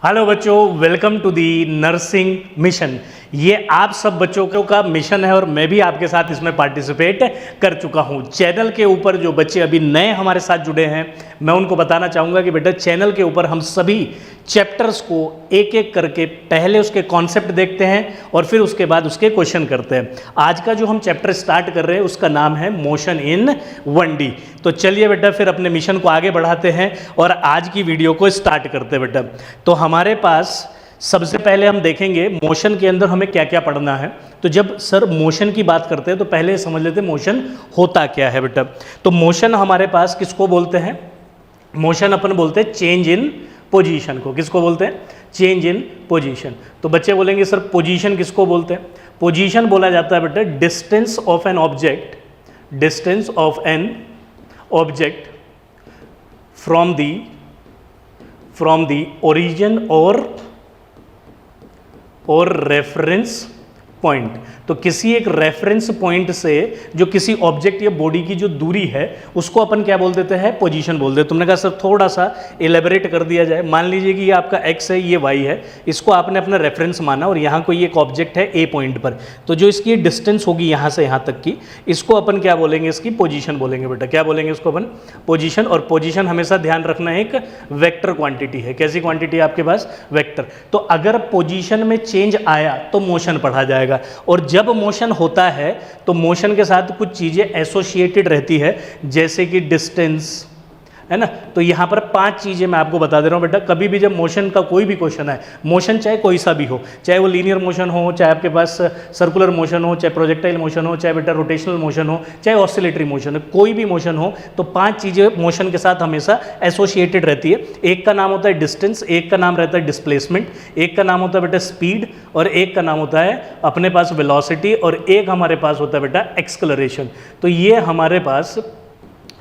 Hello बच्चों, welcome to the nursing mission. ये आप सब बच्चों का मिशन है और मैं भी आपके साथ इसमें पार्टिसिपेट कर चुका हूँ। चैनल के ऊपर जो बच्चे अभी नए हमारे साथ जुड़े हैं, मैं उनको बताना चाहूँगा कि बेटा चैनल के ऊपर हम सभी चैप्टर्स को एक एक करके पहले उसके कॉन्सेप्ट देखते हैं और फिर उसके बाद उसके क्वेश्चन करते हैं। आज का जो हम चैप्टर स्टार्ट कर रहे हैं उसका नाम है मोशन इन 1D। तो चलिए बेटा फिर अपने मिशन को आगे बढ़ाते हैं और आज की वीडियो को स्टार्ट करते हैं बेटा। तो हमारे पास सबसे पहले हम देखेंगे मोशन के अंदर हमें क्या क्या पढ़ना है। तो जब सर मोशन की बात करते हैं तो पहले समझ लेते हैं मोशन होता क्या है बेटा। तो मोशन हमारे पास किसको बोलते हैं? मोशन अपन बोलते हैं चेंज इन पोजीशन को। किसको बोलते हैं? Change in position. तो बच्चे बोलेंगे सर पोजीशन किसको बोलते हैं? पोजीशन बोला जाता है बेटा distance of an object, distance of an object from the origin और रेफरेंस पॉइंट। तो किसी एक रेफरेंस पॉइंट से जो किसी ऑब्जेक्ट या बॉडी की जो दूरी है उसको अपन क्या बोल देते हैं? पोजीशन बोल देते हैं। तुमने कहा सर थोड़ा सा इलेबोरेट कर दिया जाए। मान लीजिए कि ये आपका एक्स है, ये वाई है, इसको आपने अपना रेफरेंस माना और यहाँ कोई एक ऑब्जेक्ट है ए पॉइंट पर। तो जो इसकी डिस्टेंस होगी यहाँ से यहाँ तक की, इसको अपन क्या बोलेंगे? इसकी पोजीशन बोलेंगे बेटा। क्या बोलेंगे इसको अपन? पोजीशन। और पोजीशन हमेशा ध्यान रखना है एक वेक्टर क्वांटिटी है। कैसी क्वांटिटी है आपके पास? वेक्टर। तो अगर पोजीशन में चेंज आया तो मोशन पढ़ा जाएगा। और जब मोशन होता है तो मोशन के साथ कुछ चीजें एसोसिएटेड रहती है, जैसे कि डिस्टेंस, है ना। तो यहाँ पर 5 चीजें मैं आपको बता दे रहा हूँ बेटा। कभी भी जब मोशन का कोई भी क्वेश्चन है, मोशन चाहे कोई सा भी हो, चाहे वो लीनियर मोशन हो, चाहे आपके पास सर्कुलर मोशन हो, चाहे प्रोजेक्टाइल मोशन हो, चाहे बेटा रोटेशनल मोशन हो, चाहे ऑसिलेटरी मोशन हो, कोई भी मोशन हो, तो 5 चीजें मोशन के साथ हमेशा एसोसिएटेड रहती है। एक का नाम होता है डिस्टेंस, एक का नाम रहता है डिस्प्लेसमेंट, एक का नाम होता है बेटा स्पीड, और एक का नाम होता है अपने पास वेलोसिटी, और एक हमारे पास होता है बेटा एक्सलरेशन। तो ये हमारे पास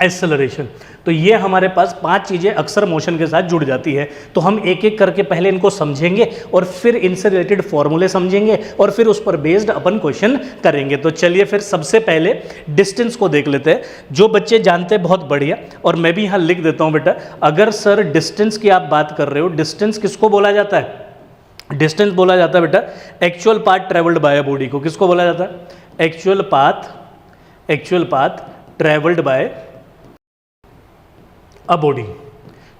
एक्सेलरेशन। तो ये हमारे पास 5 चीज़ें अक्सर मोशन के साथ जुड़ जाती है। तो हम एक एक करके पहले इनको समझेंगे और फिर इनसे रिलेटेड फॉर्मूले समझेंगे और फिर उस पर बेस्ड अपन क्वेश्चन करेंगे। तो चलिए फिर सबसे पहले डिस्टेंस को देख लेते हैं। जो बच्चे जानते हैं बहुत बढ़िया, और मैं भी यहाँ लिख देता हूँ बेटा। अगर सर डिस्टेंस की आप बात कर रहे हो, डिस्टेंस किसको बोला जाता है? डिस्टेंस बोला जाता है बेटा actual path travelled by a body को। किसको बोला जाता है? Actual path travelled by a body.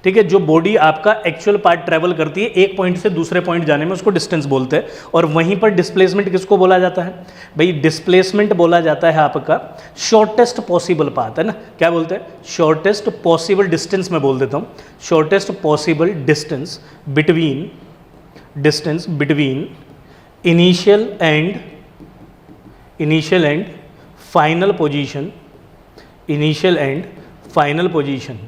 ठीक है, जो बॉडी आपका एक्चुअल पार्ट ट्रेवल करती है एक पॉइंट से दूसरे पॉइंट जाने में, उसको डिस्टेंस बोलते हैं। और वहीं पर डिस्प्लेसमेंट किसको बोला जाता है? भाई डिस्प्लेसमेंट बोला जाता है आपका शॉर्टेस्ट पॉसिबल पाथ, है ना। क्या बोलते हैं? Shortest possible distance. मैं बोल देता हूँ shortest possible distance between initial and final position.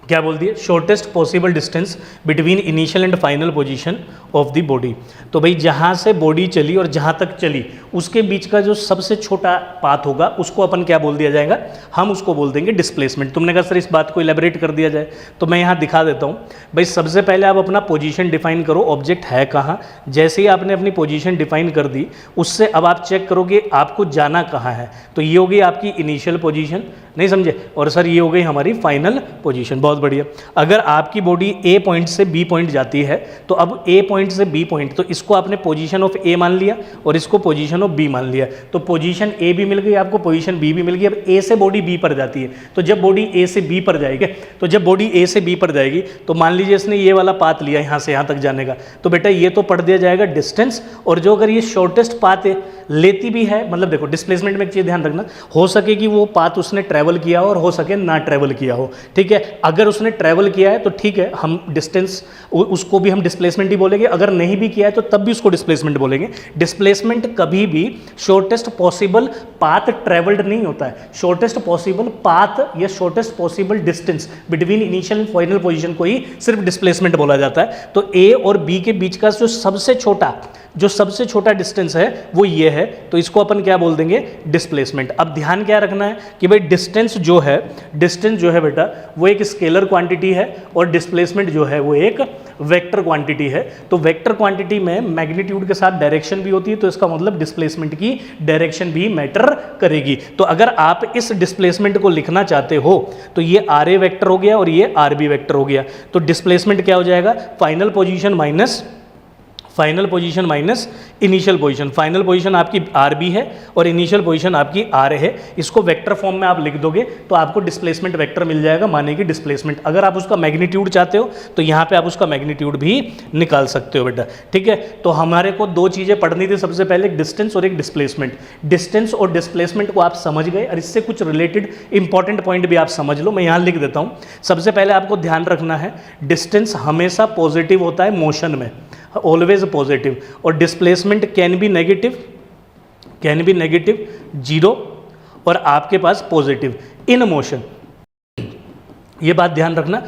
क्या बोल दिए? Shortest possible distance between initial and final position of the body. तो भाई जहाँ से बॉडी चली और जहाँ तक चली उसके बीच का जो सबसे छोटा पाथ होगा उसको अपन क्या बोल दिया जाएगा? हम उसको बोल देंगे डिस्प्लेसमेंट। तुमने कहा सर इस बात को इलेबोरेट कर दिया जाए, तो मैं यहाँ दिखा देता हूँ। भाई सबसे पहले आप अपना पोजीशन डिफाइन करो, ऑब्जेक्ट है कहाँ। जैसे ही आपने अपनी पोजीशन डिफाइन कर दी, उससे अब आप चेक करोगे आपको जाना कहाँ है। तो ये हो गई आपकी इनिशियल पोजीशन, नहीं समझे? और सर ये हो गई हमारी फाइनल पोजीशन। बहुत बढ़िया। अगर आपकी बॉडी ए पॉइंट से बी पॉइंट जाती है, तो अब ए पॉइंट से बी पॉइंट, तो इसको आपने पोजीशन ऑफ ए मान लिया और इसको पोजीशन ऑफ बी मान लिया। तो पोजीशन ए भी मिल गई आपको, पोजीशन बी भी मिल गई। अब ए से बॉडी बी पर जाती है, तो जब बॉडी ए से बी पर जाएगी, तो मान लीजिए इसने ये वाला पाथ लिया यहाँ से यहाँ तक जाने का, तो बेटा ये तो पढ़ दिया जाएगा डिस्टेंस। और जो अगर ये शॉर्टेस्ट पाथ लेती भी है, मतलब देखो डिस्प्लेसमेंट में एक चीज़ ध्यान रखना, हो सके कि वो पाथ उसने ट्रैवल किया हो और हो सके ना ट्रैवल किया हो। ठीक है, अगर उसने ट्रैवल किया है तो ठीक है, हम डिस्टेंस उसको भी हम डिस्प्लेसमेंट ही बोलेंगे। अगर नहीं भी किया है तो तब भी उसको डिस्प्लेसमेंट बोलेंगे। डिस्प्लेसमेंट कभी भी शॉर्टेस्ट पॉसिबल पाथ ट्रैवल्ड नहीं होता है। शॉर्टेस्ट पॉसिबल पाथ या shortest possible distance between initial and final position को ही सिर्फ डिस्प्लेसमेंट बोला जाता है। तो ए और बी के बीच का जो सबसे छोटा जो सबसे छोटा डिस्टेंस है वो ये है, तो इसको अपन क्या बोल देंगे, डिस्प्लेसमेंट। अब ध्यान क्या रखना है कि भाई डिस्टेंस जो है बेटा वो एक स्केलर क्वांटिटी है और डिस्प्लेसमेंट जो है वो एक वेक्टर क्वांटिटी है। तो वेक्टर क्वांटिटी में मैग्नीट्यूड के साथ डायरेक्शन भी होती है, तो इसका मतलब डिस्प्लेसमेंट की डायरेक्शन भी मैटर करेगी। तो अगर आप इस डिस्प्लेसमेंट को लिखना चाहते हो तो ये आर ए वेक्टर हो गया और ये आर बी वेक्टर हो गया। तो डिस्प्लेसमेंट क्या हो जाएगा, final position minus initial position. Final position आपकी आर बी है और इनिशियल पोजीशन आपकी आर ए है। इसको वेक्टर फॉर्म में आप लिख दोगे तो आपको डिस्प्लेसमेंट वेक्टर मिल जाएगा, माने कि डिस्प्लेसमेंट। अगर आप उसका मैग्नीट्यूड चाहते हो तो यहाँ पे आप उसका मैग्नीट्यूड भी निकाल सकते हो बेटा, ठीक है। तो हमारे को दो चीज़ें पढ़नी थी, सबसे पहले एक डिस्टेंस और एक डिस्प्लेसमेंट। डिस्टेंस और डिस्प्लेसमेंट को आप समझ गए और इससे कुछ रिलेटेड इंपॉर्टेंट पॉइंट भी आप समझ लो, मैं यहाँ लिख देता हूँ। सबसे पहले आपको ध्यान रखना है डिस्टेंस हमेशा पॉजिटिव होता है मोशन में, ऑलवेज पॉजिटिव, और डिस्प्लेसमेंट कैन बी नेगेटिव 0 और आपके पास पॉजिटिव इन मोशन। ये बात ध्यान रखना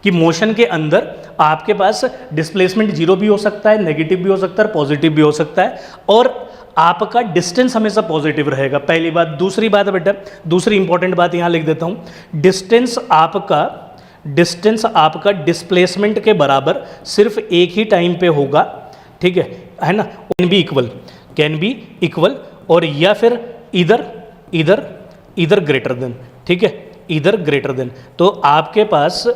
कि मोशन के अंदर आपके पास डिस्प्लेसमेंट 0 भी हो सकता है, नेगेटिव भी हो सकता है, पॉजिटिव भी हो सकता है, और आपका डिस्टेंस हमेशा पॉजिटिव रहेगा, पहली बात। दूसरी बात बेटा, दूसरी इंपॉर्टेंट बात यहां लिख देता हूं, डिस्टेंस आपका डिस्प्लेसमेंट के बराबर सिर्फ एक ही टाइम पे होगा, ठीक है ना। कैन बी इक्वल और या फिर इधर ग्रेटर देन, ठीक है, इधर ग्रेटर देन। तो आपके पास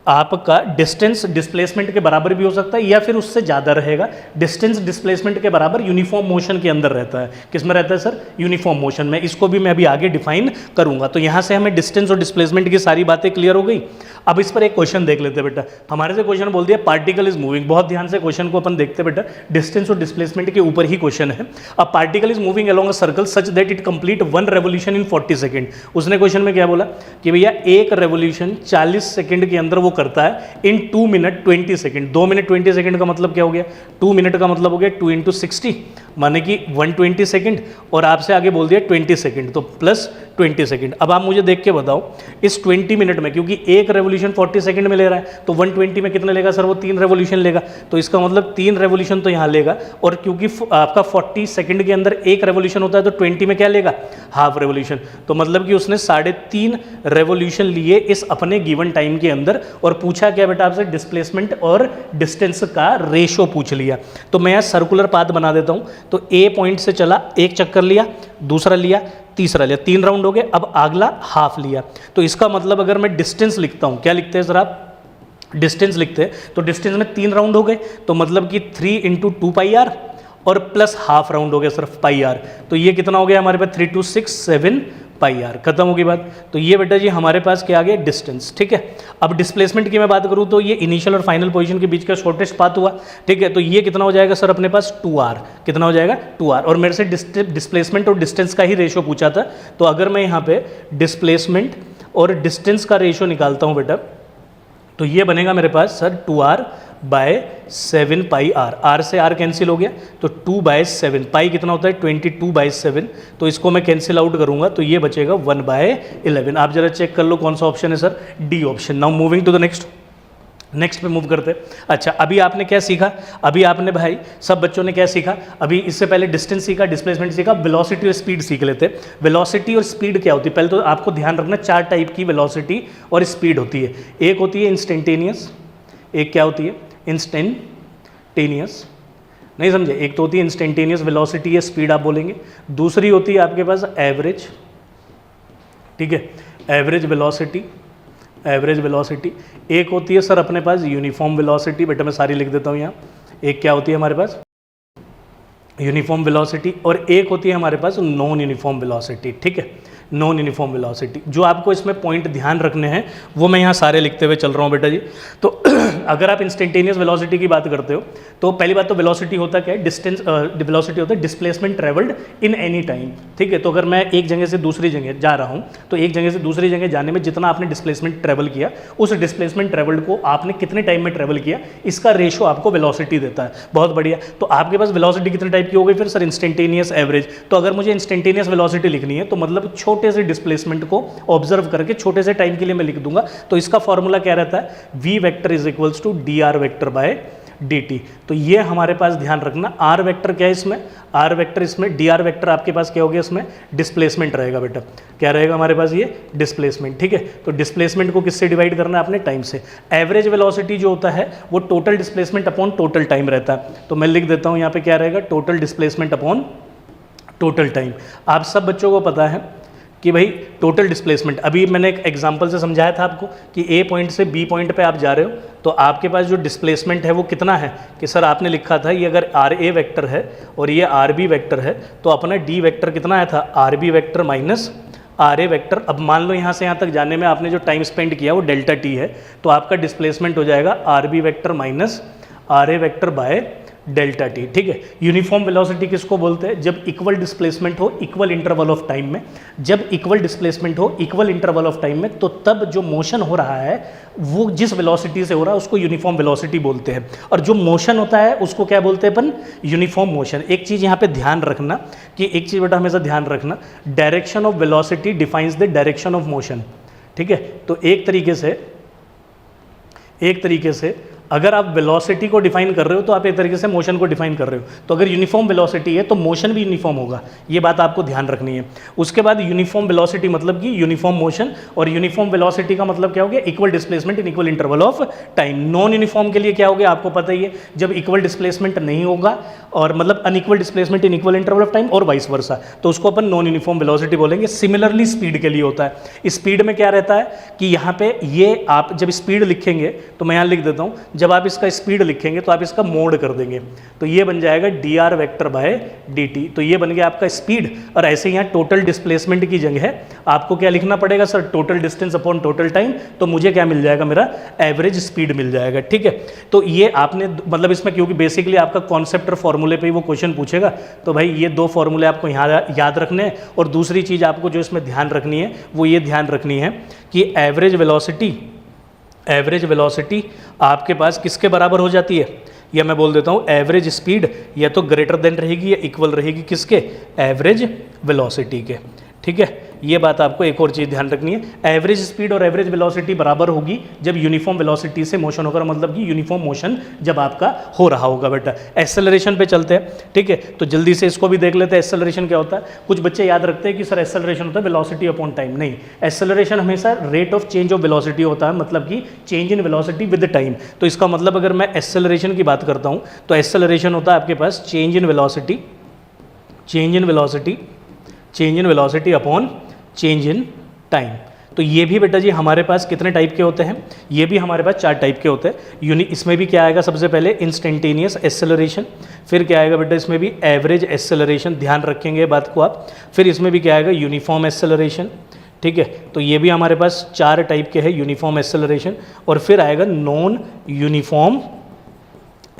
आपका डिस्टेंस डिस्प्लेसमेंट के बराबर भी हो सकता है या फिर उससे ज़्यादा रहेगा। डिस्टेंस डिस्प्लेसमेंट के बराबर यूनिफॉर्म मोशन के अंदर रहता है। किस में रहता है सर, यूनिफॉर्म मोशन में। इसको भी मैं अभी आगे डिफाइन करूंगा। तो यहाँ से हमें डिस्टेंस और डिस्प्लेसमेंट की सारी बातें क्लियर हो गई। अब इस पर एक क्वेश्चन देख लेते हैं बेटा। हमारे से क्वेश्चन बोल दिया पार्टिकल इज मूविंग। बहुत ध्यान से क्वेश्चन को अपन देखते हैं बेटा, डिस्टेंस और डिस्प्लेसमेंट के ऊपर ही क्वेश्चन है। अब particle is moving along a circle such that it complete 1 revolution in 40 second. उसने क्वेश्चन में क्या बोला कि भैया एक रेवोल्यूशन 40 सेकंड के अंदर वो करता है इन 2 मिनट 20 सेकंड। 2 मिनट 20 सेकंड का मतलब क्या हो गया, 2 मिनट का मतलब हो गया 2 × 60 माने कि 120 सेकंड, और आपसे आगे बोल दिया 20 सेकंड, तो प्लस 20 सेकंड। अब आप मुझे देख के बताओ इस 20 मिनट में, क्योंकि एक रेवोल्यूशन 40 सेकंड में ले रहा है, तो 120 में कितना लेगा सर, वो 3 रेवोल्यूशन लेगा। तो इसका मतलब 3 रेवोल्यूशन तो यहाँ लेगा, और क्योंकि आपका 40 सेकंड के अंदर एक रेवोल्यूशन होता है तो 20 में क्या लेगा, हाफ रेवोल्यूशन। तो मतलब कि उसने 3.5 रेवोल्यूशन लिए इस अपने गिवन टाइम के अंदर, और पूछा क्या बेटा आपसे, डिस्प्लेसमेंट और डिस्टेंस का रेशो पूछ लिया। तो मैं यहाँ सर्कुलर पाथ बना देता हूँ। तो ए पॉइंट से चला, एक चक्कर लिया, दूसरा लिया, तीसरा लिया, 3 राउंड हो गए। अब अगला हाफ लिया। तो इसका मतलब अगर मैं डिस्टेंस लिखता हूं, क्या लिखते हैं सर आप, डिस्टेंस लिखते हैं, तो डिस्टेंस में 3 राउंड हो गए, तो मतलब कि 3 × 2 πr और प्लस हाफ राउंड हो गया सिर्फ πr। तो ये कितना हो गया हमारे पास, 3 2 6 7 πr। खत्म होगी बात। तो ये बेटा जी हमारे पास क्या आ गया, डिस्टेंस, ठीक है। अब डिस्प्लेसमेंट की मैं बात करूं तो ये इनिशियल और फाइनल पोजीशन के बीच का शॉर्टेस्ट पाथ हुआ, ठीक है। तो ये कितना हो जाएगा सर अपने पास, 2r। कितना हो जाएगा, 2r। और मेरे से डिस्प्लेसमेंट और डिस्टेंस का ही रेशो पूछा था। तो अगर मैं यहाँ पे डिस्प्लेसमेंट और डिस्टेंस का रेशो निकालता हूँ बेटा, तो ये बनेगा मेरे पास सर 2r/7 πr। r से r कैंसिल हो गया, तो 2/7। पाई कितना होता है, 22/7। तो इसको मैं कैंसिल आउट करूंगा तो ये बचेगा 1/11। आप जरा चेक कर लो कौन सा ऑप्शन है सर, D option. Now moving to the next पे मूव करते। अच्छा, अभी आपने क्या सीखा, अभी आपने भाई सब बच्चों ने क्या सीखा, अभी इससे पहले डिस्टेंस सीखा, डिस्प्लेसमेंट सीखा, वेलोसिटी और स्पीड सीख लेते। वेलोसिटी और स्पीड क्या होती है, पहले तो आपको ध्यान रखना 4 टाइप की वेलोसिटी और स्पीड होती है। एक होती है इंस्टेंटेनियस, एक क्या होती है, इंस्टेंटेनियस, नहीं समझे, एक तो होती है इंस्टेंटेनियस वेलोसिटी या स्पीड आप बोलेंगे। दूसरी होती है आपके पास एवरेज, ठीक है, एवरेज वेलोसिटी। एक होती है सर अपने पास यूनिफॉर्म वेलोसिटी, बेटा मैं सारी लिख देता हूँ यहाँ। एक क्या होती है हमारे पास, यूनिफॉर्म वेलोसिटी, और एक होती है हमारे पास नॉन यूनिफॉर्म वेलोसिटी, ठीक है, नॉन यूनिफॉर्म वेलोसिटी। जो आपको इसमें पॉइंट ध्यान रखने हैं वो मैं यहाँ सारे लिखते हुए चल रहा हूँ बेटा जी। तो अगर आप इंस्टेंटेनियस वेलोसिटी की बात करते हो तो पहली बात तो वेलोसिटी होता क्या है, डिस्टेंस, वेलोसिटी होता है displacement travelled in any time, ठीक है। तो अगर मैं एक जगह से दूसरी जगह जा रहा हूँ तो एक जगह से दूसरी जगह जाने में जितना आपने डिस्प्लेसमेंट ट्रेवल किया, उस डिस्प्लेसमेंट ट्रेवल्ड को आपने कितने टाइम में ट्रेवल किया, इसका रेशो आपको वेलोसिटी देता है। बहुत बढ़िया। तो आपके पास वेलोसिटी कितने टाइप की हो गई फिर सर, इंस्टेंटेनियस, एवरेज। तो अगर मुझे इंस्टेंटेनियस वेलोसिटी लिखनी है तो मतलब छोटे से डिस्प्लेसमेंट को ऑब्जर्व करके छोटे से टाइम के लिए मैं लिख दूंगा। तो इसका फॉर्मूला क्या रहता है, v vector is equals to dr vector by dt। तो ये हमारे पास ध्यान रखना, r वेक्टर क्या है इसमें, r वेक्टर इसमें, dr वेक्टर आपके पास क्या हो गया, इसमें डिस्प्लेसमेंट रहेगा बेटा, क्या रहेगा हमारे पास ये डिस्प्लेसमेंट, ठीक है। तो डिस्प्लेसमेंट को किससे डिवाइड करना है आपने, टाइम से। एवरेज वेलोसिटी जो होता है वो total displacement upon total time रहता है, तो मैं लिख देता हूँ यहाँ पे क्या रहेगा, total displacement upon total time. आप सब बच्चों को पता है कि भाई टोटल डिस्प्लेसमेंट, अभी मैंने एक एग्जांपल से समझाया था आपको कि ए पॉइंट से बी पॉइंट पे आप जा रहे हो, तो आपके पास जो डिस्प्लेसमेंट है वो कितना है, कि सर आपने लिखा था ये अगर आर ए वेक्टर है और ये आर बी वेक्टर है, तो अपना डी वेक्टर कितना आया था, R B vector minus R A vector. अब मान लो यहाँ से यहाँ तक जाने में आपने जो टाइम स्पेंड किया वो डेल्टा टी है, तो आपका डिस्प्लेसमेंट हो जाएगा R B vector minus R A vector by delta T, ठीक है। यूनिफॉर्म वेलोसिटी किसको बोलते हैं, जब इक्वल डिस्प्लेसमेंट हो इक्वल इंटरवल ऑफ टाइम में, जब इक्वल डिस्प्लेसमेंट हो इक्वल इंटरवल ऑफ टाइम में, तो तब जो मोशन हो रहा है वो जिस वेलोसिटी से हो रहा है उसको यूनिफॉर्म वेलोसिटी बोलते हैं, और जो मोशन होता है उसको क्या बोलते हैं अपन, यूनिफॉर्म मोशन। एक चीज़ यहाँ पे ध्यान रखना कि एक चीज़ बेटा हमेशा ध्यान रखना, direction of velocity defines the direction of motion, ठीक है। तो एक तरीके से अगर आप वेलोसिटी को डिफाइन कर रहे हो तो आप एक तरीके से मोशन को डिफाइन कर रहे हो, तो अगर यूनिफॉर्म वेलोसिटी है तो मोशन भी यूनिफॉर्म होगा, ये बात आपको ध्यान रखनी है। उसके बाद यूनिफॉर्म वेलोसिटी मतलब कि यूनिफॉर्म मोशन, और यूनिफॉर्म वेलोसिटी का मतलब क्या हो गया, equal displacement in equal interval of time. Non uniform के लिए क्या हो गया आपको पता ही है, जब इक्वल डिस्प्लेसमेंट नहीं होगा और मतलब unequal displacement in equal interval of time और वाइस वर्सा, तो उसको अपन नॉन यूनिफॉर्म वेलोसिटी बोलेंगे। सिमिलरली स्पीड के लिए होता है, स्पीड में क्या रहता है कि यहाँ पे ये आप जब स्पीड लिखेंगे तो मैं यहाँ लिख देता हूँ, जब आप इसका स्पीड लिखेंगे तो आप इसका मोड कर देंगे, तो ये बन जाएगा D r vector by D t, तो ये बन गया आपका स्पीड। और ऐसे यहाँ टोटल डिस्प्लेसमेंट की जगह आपको क्या लिखना पड़ेगा sir, total distance upon total time, तो मुझे क्या मिल जाएगा, मेरा एवरेज स्पीड मिल जाएगा, ठीक है। तो ये आपने मतलब इसमें क्योंकि बेसिकली आपका कॉन्सेप्ट और फॉर्मूले पे ही वो क्वेश्चन पूछेगा, तो भाई ये दो फॉर्मूले आपको यहाँ याद रखने हैं। और दूसरी चीज़ आपको जो इसमें ध्यान रखनी है वो ये ध्यान रखनी है कि एवरेज वेलोसिटी आपके पास किसके बराबर हो जाती है, या मैं बोल देता हूँ एवरेज स्पीड या तो ग्रेटर देन रहेगी या इक्वल रहेगी किसके, एवरेज वेलोसिटी के, ठीक है। ये बात आपको एक और चीज़ ध्यान रखनी है, एवरेज स्पीड और एवरेज वेलोसिटी बराबर होगी जब यूनिफॉर्म वेलोसिटी से मोशन होगा, मतलब कि यूनिफॉर्म मोशन जब आपका हो रहा होगा बेटा। एक्सेलरेशन पे चलते हैं, ठीक है, तो जल्दी से इसको भी देख लेते हैं। एक्सेलरेशन क्या होता है, कुछ बच्चे याद रखते हैं कि सर एक्सेलरेशन होता है वेलोसिटी अपॉन टाइम, नहीं, एक्सेलरेशन हमेशा rate of change of velocity होता है, मतलब कि change in velocity with time. तो इसका मतलब अगर मैं एक्सेलरेशन की बात करता हूँ तो एक्सेलरेशन होता है आपके पास change in velocity upon change in time. तो ये भी बेटा जी हमारे पास कितने टाइप के होते हैं, ये भी हमारे पास 4 टाइप के होते हैं। इसमें भी क्या आएगा, सबसे पहले इंस्टेंटेनियस एक्सेलरेशन, फिर क्या आएगा बेटा इसमें भी एवरेज एक्सेलरेशन, ध्यान रखेंगे बात को आप, फिर इसमें भी क्या आएगा यूनिफॉर्म एक्सेलरेशन, ठीक है। तो ये भी हमारे पास 4 टाइप के हैं यूनिफॉर्म एक्सेलरेशन, और फिर आएगा नॉन यूनिफॉर्म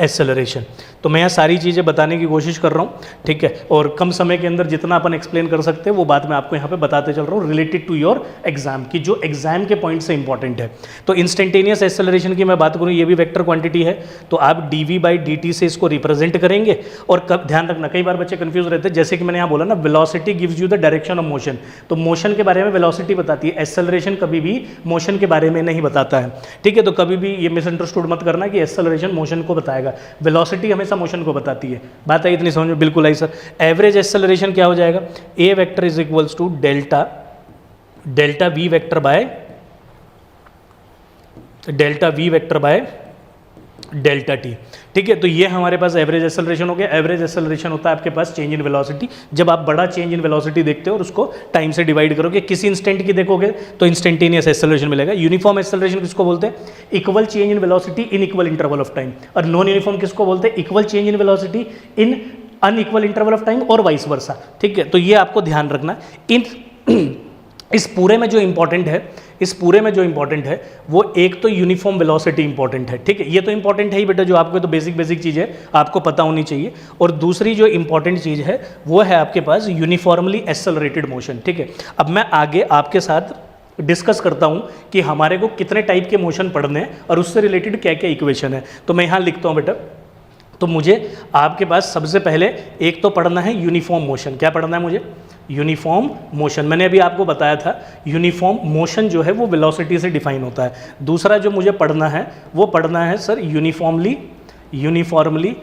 एक्सेलरेशन। तो मैं यहाँ सारी चीज़ें बताने की कोशिश कर रहा हूँ, ठीक है, और कम समय के अंदर जितना अपन एक्सप्लेन कर सकते हैं वो बात मैं आपको यहाँ पे बताते चल रहा हूँ रिलेटेड टू योर एग्जाम की, जो एग्जाम के पॉइंट से इंपॉर्टेंट है। तो इंस्टेंटेनियस एक्सेलरेशन की मैं बात करूँ, ये भी वेक्टर क्वांटिटी है, तो आप dv बाई dt से इसको रिप्रेजेंट करेंगे। और कब ध्यान रखना, कई बार बच्चे कंफ्यूज रहते हैं, जैसे कि मैंने यहाँ बोला ना, velocity gives you the direction of motion, तो मोशन के बारे में वेलोसिटी बताती है, एक्सेलरेशन कभी भी मोशन के बारे में नहीं बताता है, ठीक है। तो कभी भी ये मिसअंडरस्टूड मत करना कि एक्सेलरेशन मोशन को बताएगा, वेलोसिटी हमेशा मोशन को बताती है। बात आई इतनी समझ में, बिल्कुल आई सर। एवरेज एक्सेलरेशन क्या हो जाएगा, a vector is equals to delta v vector by delta T, ठीक है। तो ये हमारे पास एवरेज एक्सेलरेशन हो गया। एवरेज एक्सेलरेशन होता है आपके पास चेंज इन वेलोसिटी, जब आप बड़ा चेंज इन वेलोसिटी देखते हो और उसको टाइम से डिवाइड करोगे, किसी इंस्टेंट की देखोगे तो इंस्टेंटेनियस एक्सेलरेशन मिलेगा। यूनिफॉर्म एक्सेलरेशन किसको बोलते हैं, equal change in velocity in equal interval of time. और नॉन यूनिफॉर्म किसको बोलते हैं, equal change in velocity in unequal interval of time और वाइस वर्सा, ठीक है। तो ये आपको ध्यान रखना। इस पूरे में जो इंपॉर्टेंट है वो एक तो यूनिफॉर्म वेलोसिटी इंपॉर्टेंट है, ठीक है, ये तो इंपॉर्टेंट है ही बेटा, जो आपको तो बेसिक चीज़ है आपको पता होनी चाहिए। और दूसरी जो इंपॉर्टेंट चीज़ है वो है आपके पास यूनिफॉर्मली एक्सेलरेटेड मोशन, ठीक है। अब मैं आगे आपके साथ डिस्कस करता हूं कि हमारे को कितने टाइप के मोशन पढ़ने हैं और उससे रिलेटेड क्या क्या इक्वेशन है। तो मैं यहाँ लिखता हूँ बेटा, तो मुझे आपके पास सबसे पहले एक तो पढ़ना है यूनिफॉर्म मोशन। क्या पढ़ना है मुझे, यूनिफॉर्म मोशन। मैंने अभी आपको बताया था यूनिफॉर्म मोशन जो है वो वेलोसिटी से डिफाइन होता है। दूसरा जो मुझे पढ़ना है वो पढ़ना है सर यूनिफॉर्मली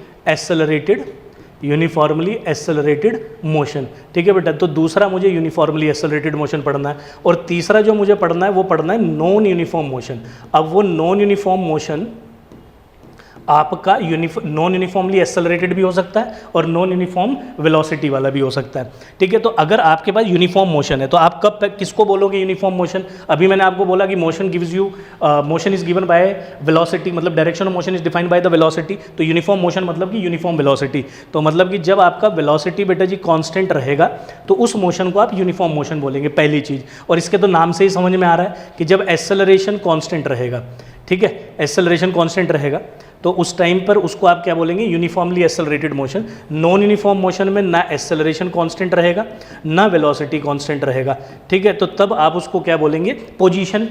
एसेलरेटेड मोशन। ठीक है बेटा, तो दूसरा मुझे यूनिफॉर्मली एसेलरेटेड मोशन पढ़ना है, और तीसरा जो मुझे पढ़ना है वो पढ़ना है नॉन यूनिफॉर्म मोशन। अब वो नॉन यूनिफॉर्म मोशन आपका नॉन यूनिफॉर्मली एक्सेलरेटेड भी हो सकता है और नॉन यूनिफॉर्म वेलोसिटी वाला भी हो सकता है। ठीक है, तो अगर आपके पास यूनिफॉर्म मोशन है तो आप कब किसको बोलोगे यूनिफॉर्म मोशन? अभी मैंने आपको बोला कि motion gives you, motion is given by velocity, मतलब direction of motion is defined by the velocity. तो यूनिफॉर्म मोशन मतलब कि यूनिफॉर्म वेलोसिटी, तो मतलब कि जब आपका वेलोसिटी बेटा जी कांस्टेंट रहेगा तो उस मोशन को आप यूनिफॉर्म मोशन बोलेंगे, पहली चीज़। और इसके तो नाम से ही समझ में आ रहा है कि जब एक्सेलरेशन कांस्टेंट रहेगा, ठीक है, एक्सेलरेशन कांस्टेंट रहेगा तो उस टाइम पर उसको आप क्या बोलेंगे? Uniformly accelerated motion. Non uniform motion में ना एक्सेलरेशन कांस्टेंट रहेगा ना वेलोसिटी कांस्टेंट रहेगा। ठीक है, तो तब आप उसको क्या बोलेंगे? पोजीशन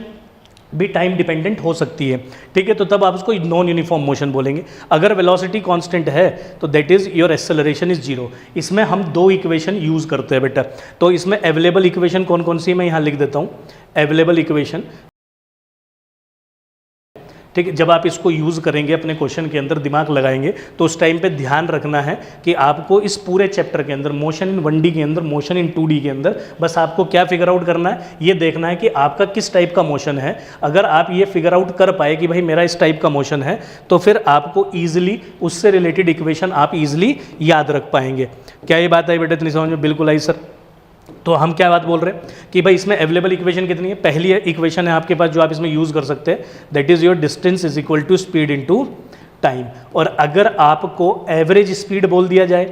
भी टाइम डिपेंडेंट हो सकती है। ठीक है, तो तब आप उसको नॉन यूनिफॉर्म मोशन बोलेंगे। अगर वेलोसिटी कांस्टेंट है तो that is your acceleration is zero. इसमें हम दो इक्वेशन यूज करते हैं बेटा, तो इसमें अवेलेबल इक्वेशन कौन कौन सी मैं यहाँ लिख देता हूँ। अवेलेबल इक्वेशन, ठीक है, जब आप इसको यूज़ करेंगे अपने क्वेश्चन के अंदर, दिमाग लगाएंगे, तो उस टाइम पे ध्यान रखना है कि आपको इस पूरे चैप्टर के अंदर, मोशन इन 1D के अंदर, मोशन इन 2D के अंदर, बस आपको क्या फिगर आउट करना है? ये देखना है कि आपका किस टाइप का मोशन है। अगर आप ये फिगर आउट कर पाए कि भाई मेरा इस टाइप का मोशन है, तो फिर आपको ईजिली उससे रिलेटेड इक्वेशन आप ईजिली याद रख पाएंगे। क्या ये बात आई बेटा? इतनी समझ में? बिल्कुल आई सर। तो हम क्या बात बोल रहे हैं कि भाई इसमें अवेलेबल इक्वेशन कितनी है? पहली इक्वेशन है आपके पास जो आप इसमें यूज़ कर सकते हैं, that is your distance is equal to speed into time. और अगर आपको एवरेज स्पीड बोल दिया जाए,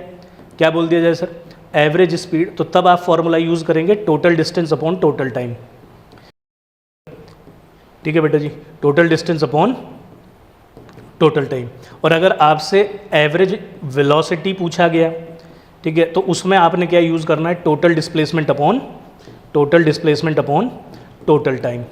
क्या बोल दिया जाए सर? एवरेज स्पीड, तो तब आप फॉर्मूला यूज़ करेंगे total distance upon total time. ठीक है बेटा जी, total distance upon total time. और अगर आपसे एवरेज वेलोसिटी पूछा गया, ठीक है, तो उसमें आपने क्या यूज़ करना है? Total displacement upon total time.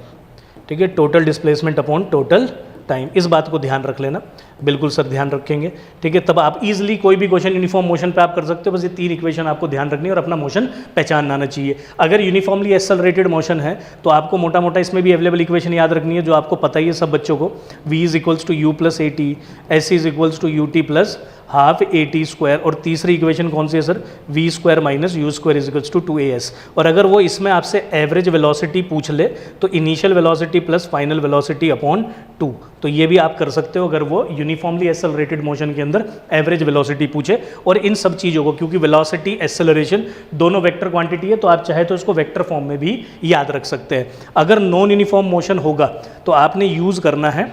ठीक है, total displacement upon total time. इस बात को ध्यान रख लेना, बिल्कुल सर ध्यान रखेंगे। ठीक है, तब आप इजीली कोई भी क्वेश्चन यूनिफॉर्म मोशन पे आप कर सकते हो। बस ये तीन इक्वेशन आपको ध्यान रखनी है और अपना मोशन पहचानना आना चाहिए। अगर यूनिफॉर्मली एक्सेलरेटेड मोशन है तो आपको मोटा मोटा इसमें भी अवेलेबल इक्वेशन याद रखनी है, जो आपको पता ही है सब बच्चों को। v is equals to U plus A T, S is equals to U T plus half A T square. और तीसरी इक्वेशन कौन सी है sir? V square minus U square is equals to 2as। और अगर वो इसमें आपसे एवरेज वेलोसिटी पूछ ले तो initial velocity plus final velocity upon 2। तो ये भी आप कर सकते हो अगर वो यूनिफॉर्मली एक्सेलरेटेड मोशन के अंदर एवरेज वेलोसिटी पूछे। और इन सब चीज़ों को, क्योंकि वेलोसिटी एक्सेलरेशन दोनों वेक्टर क्वांटिटी है, तो आप चाहे तो इसको वेक्टर फॉर्म में भी याद रख सकते हैं। अगर नॉन यूनिफॉर्म मोशन होगा तो आपने यूज़ करना है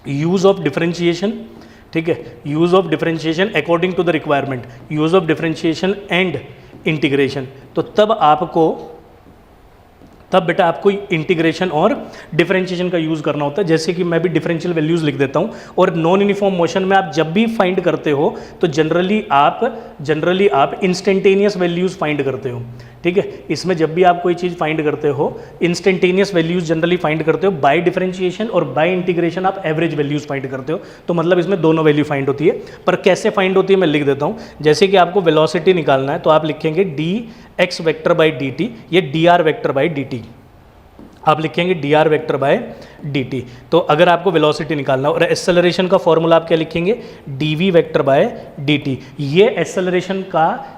यूज़ ऑफ डिफरेंशिएशन। ठीक है, use of differentiation according to the requirement, use of differentiation and integration. तो तब बेटा आपको इंटीग्रेशन और डिफरेंशिएशन का यूज़ करना होता है। जैसे कि मैं भी डिफरेंशियल वैल्यूज़ लिख देता हूँ। और नॉन यूनिफॉर्म मोशन में आप जब भी फाइंड करते हो तो जनरली आप इंस्टेंटेनियस वैल्यूज़ फाइंड करते हो। ठीक है, इसमें जब भी आप कोई चीज़ फाइंड करते हो, इंस्टेंटेनियस वैल्यूज़ जनरली फाइंड करते हो। बाय डिफरेंशिएशन और बाय इंटीग्रेशन आप एवरेज वैल्यूज़ फाइंड करते हो। तो मतलब इसमें दोनों वैल्यू फाइंड होती है। पर कैसे फाइंड होती है मैं लिख देता हूँ। जैसे कि आपको वेलोसिटी निकालना है तो आप लिखेंगे d x vector by d T, ये d r vector by d t. आप लिखेंगे d r vector by D t. तो अगर आपको वेलोसिटी निकालना और एक्सेलरेशन का फॉर्मूला आप क्या लिखेंगे? D V vector by D T. ये एक्सेलरेशन का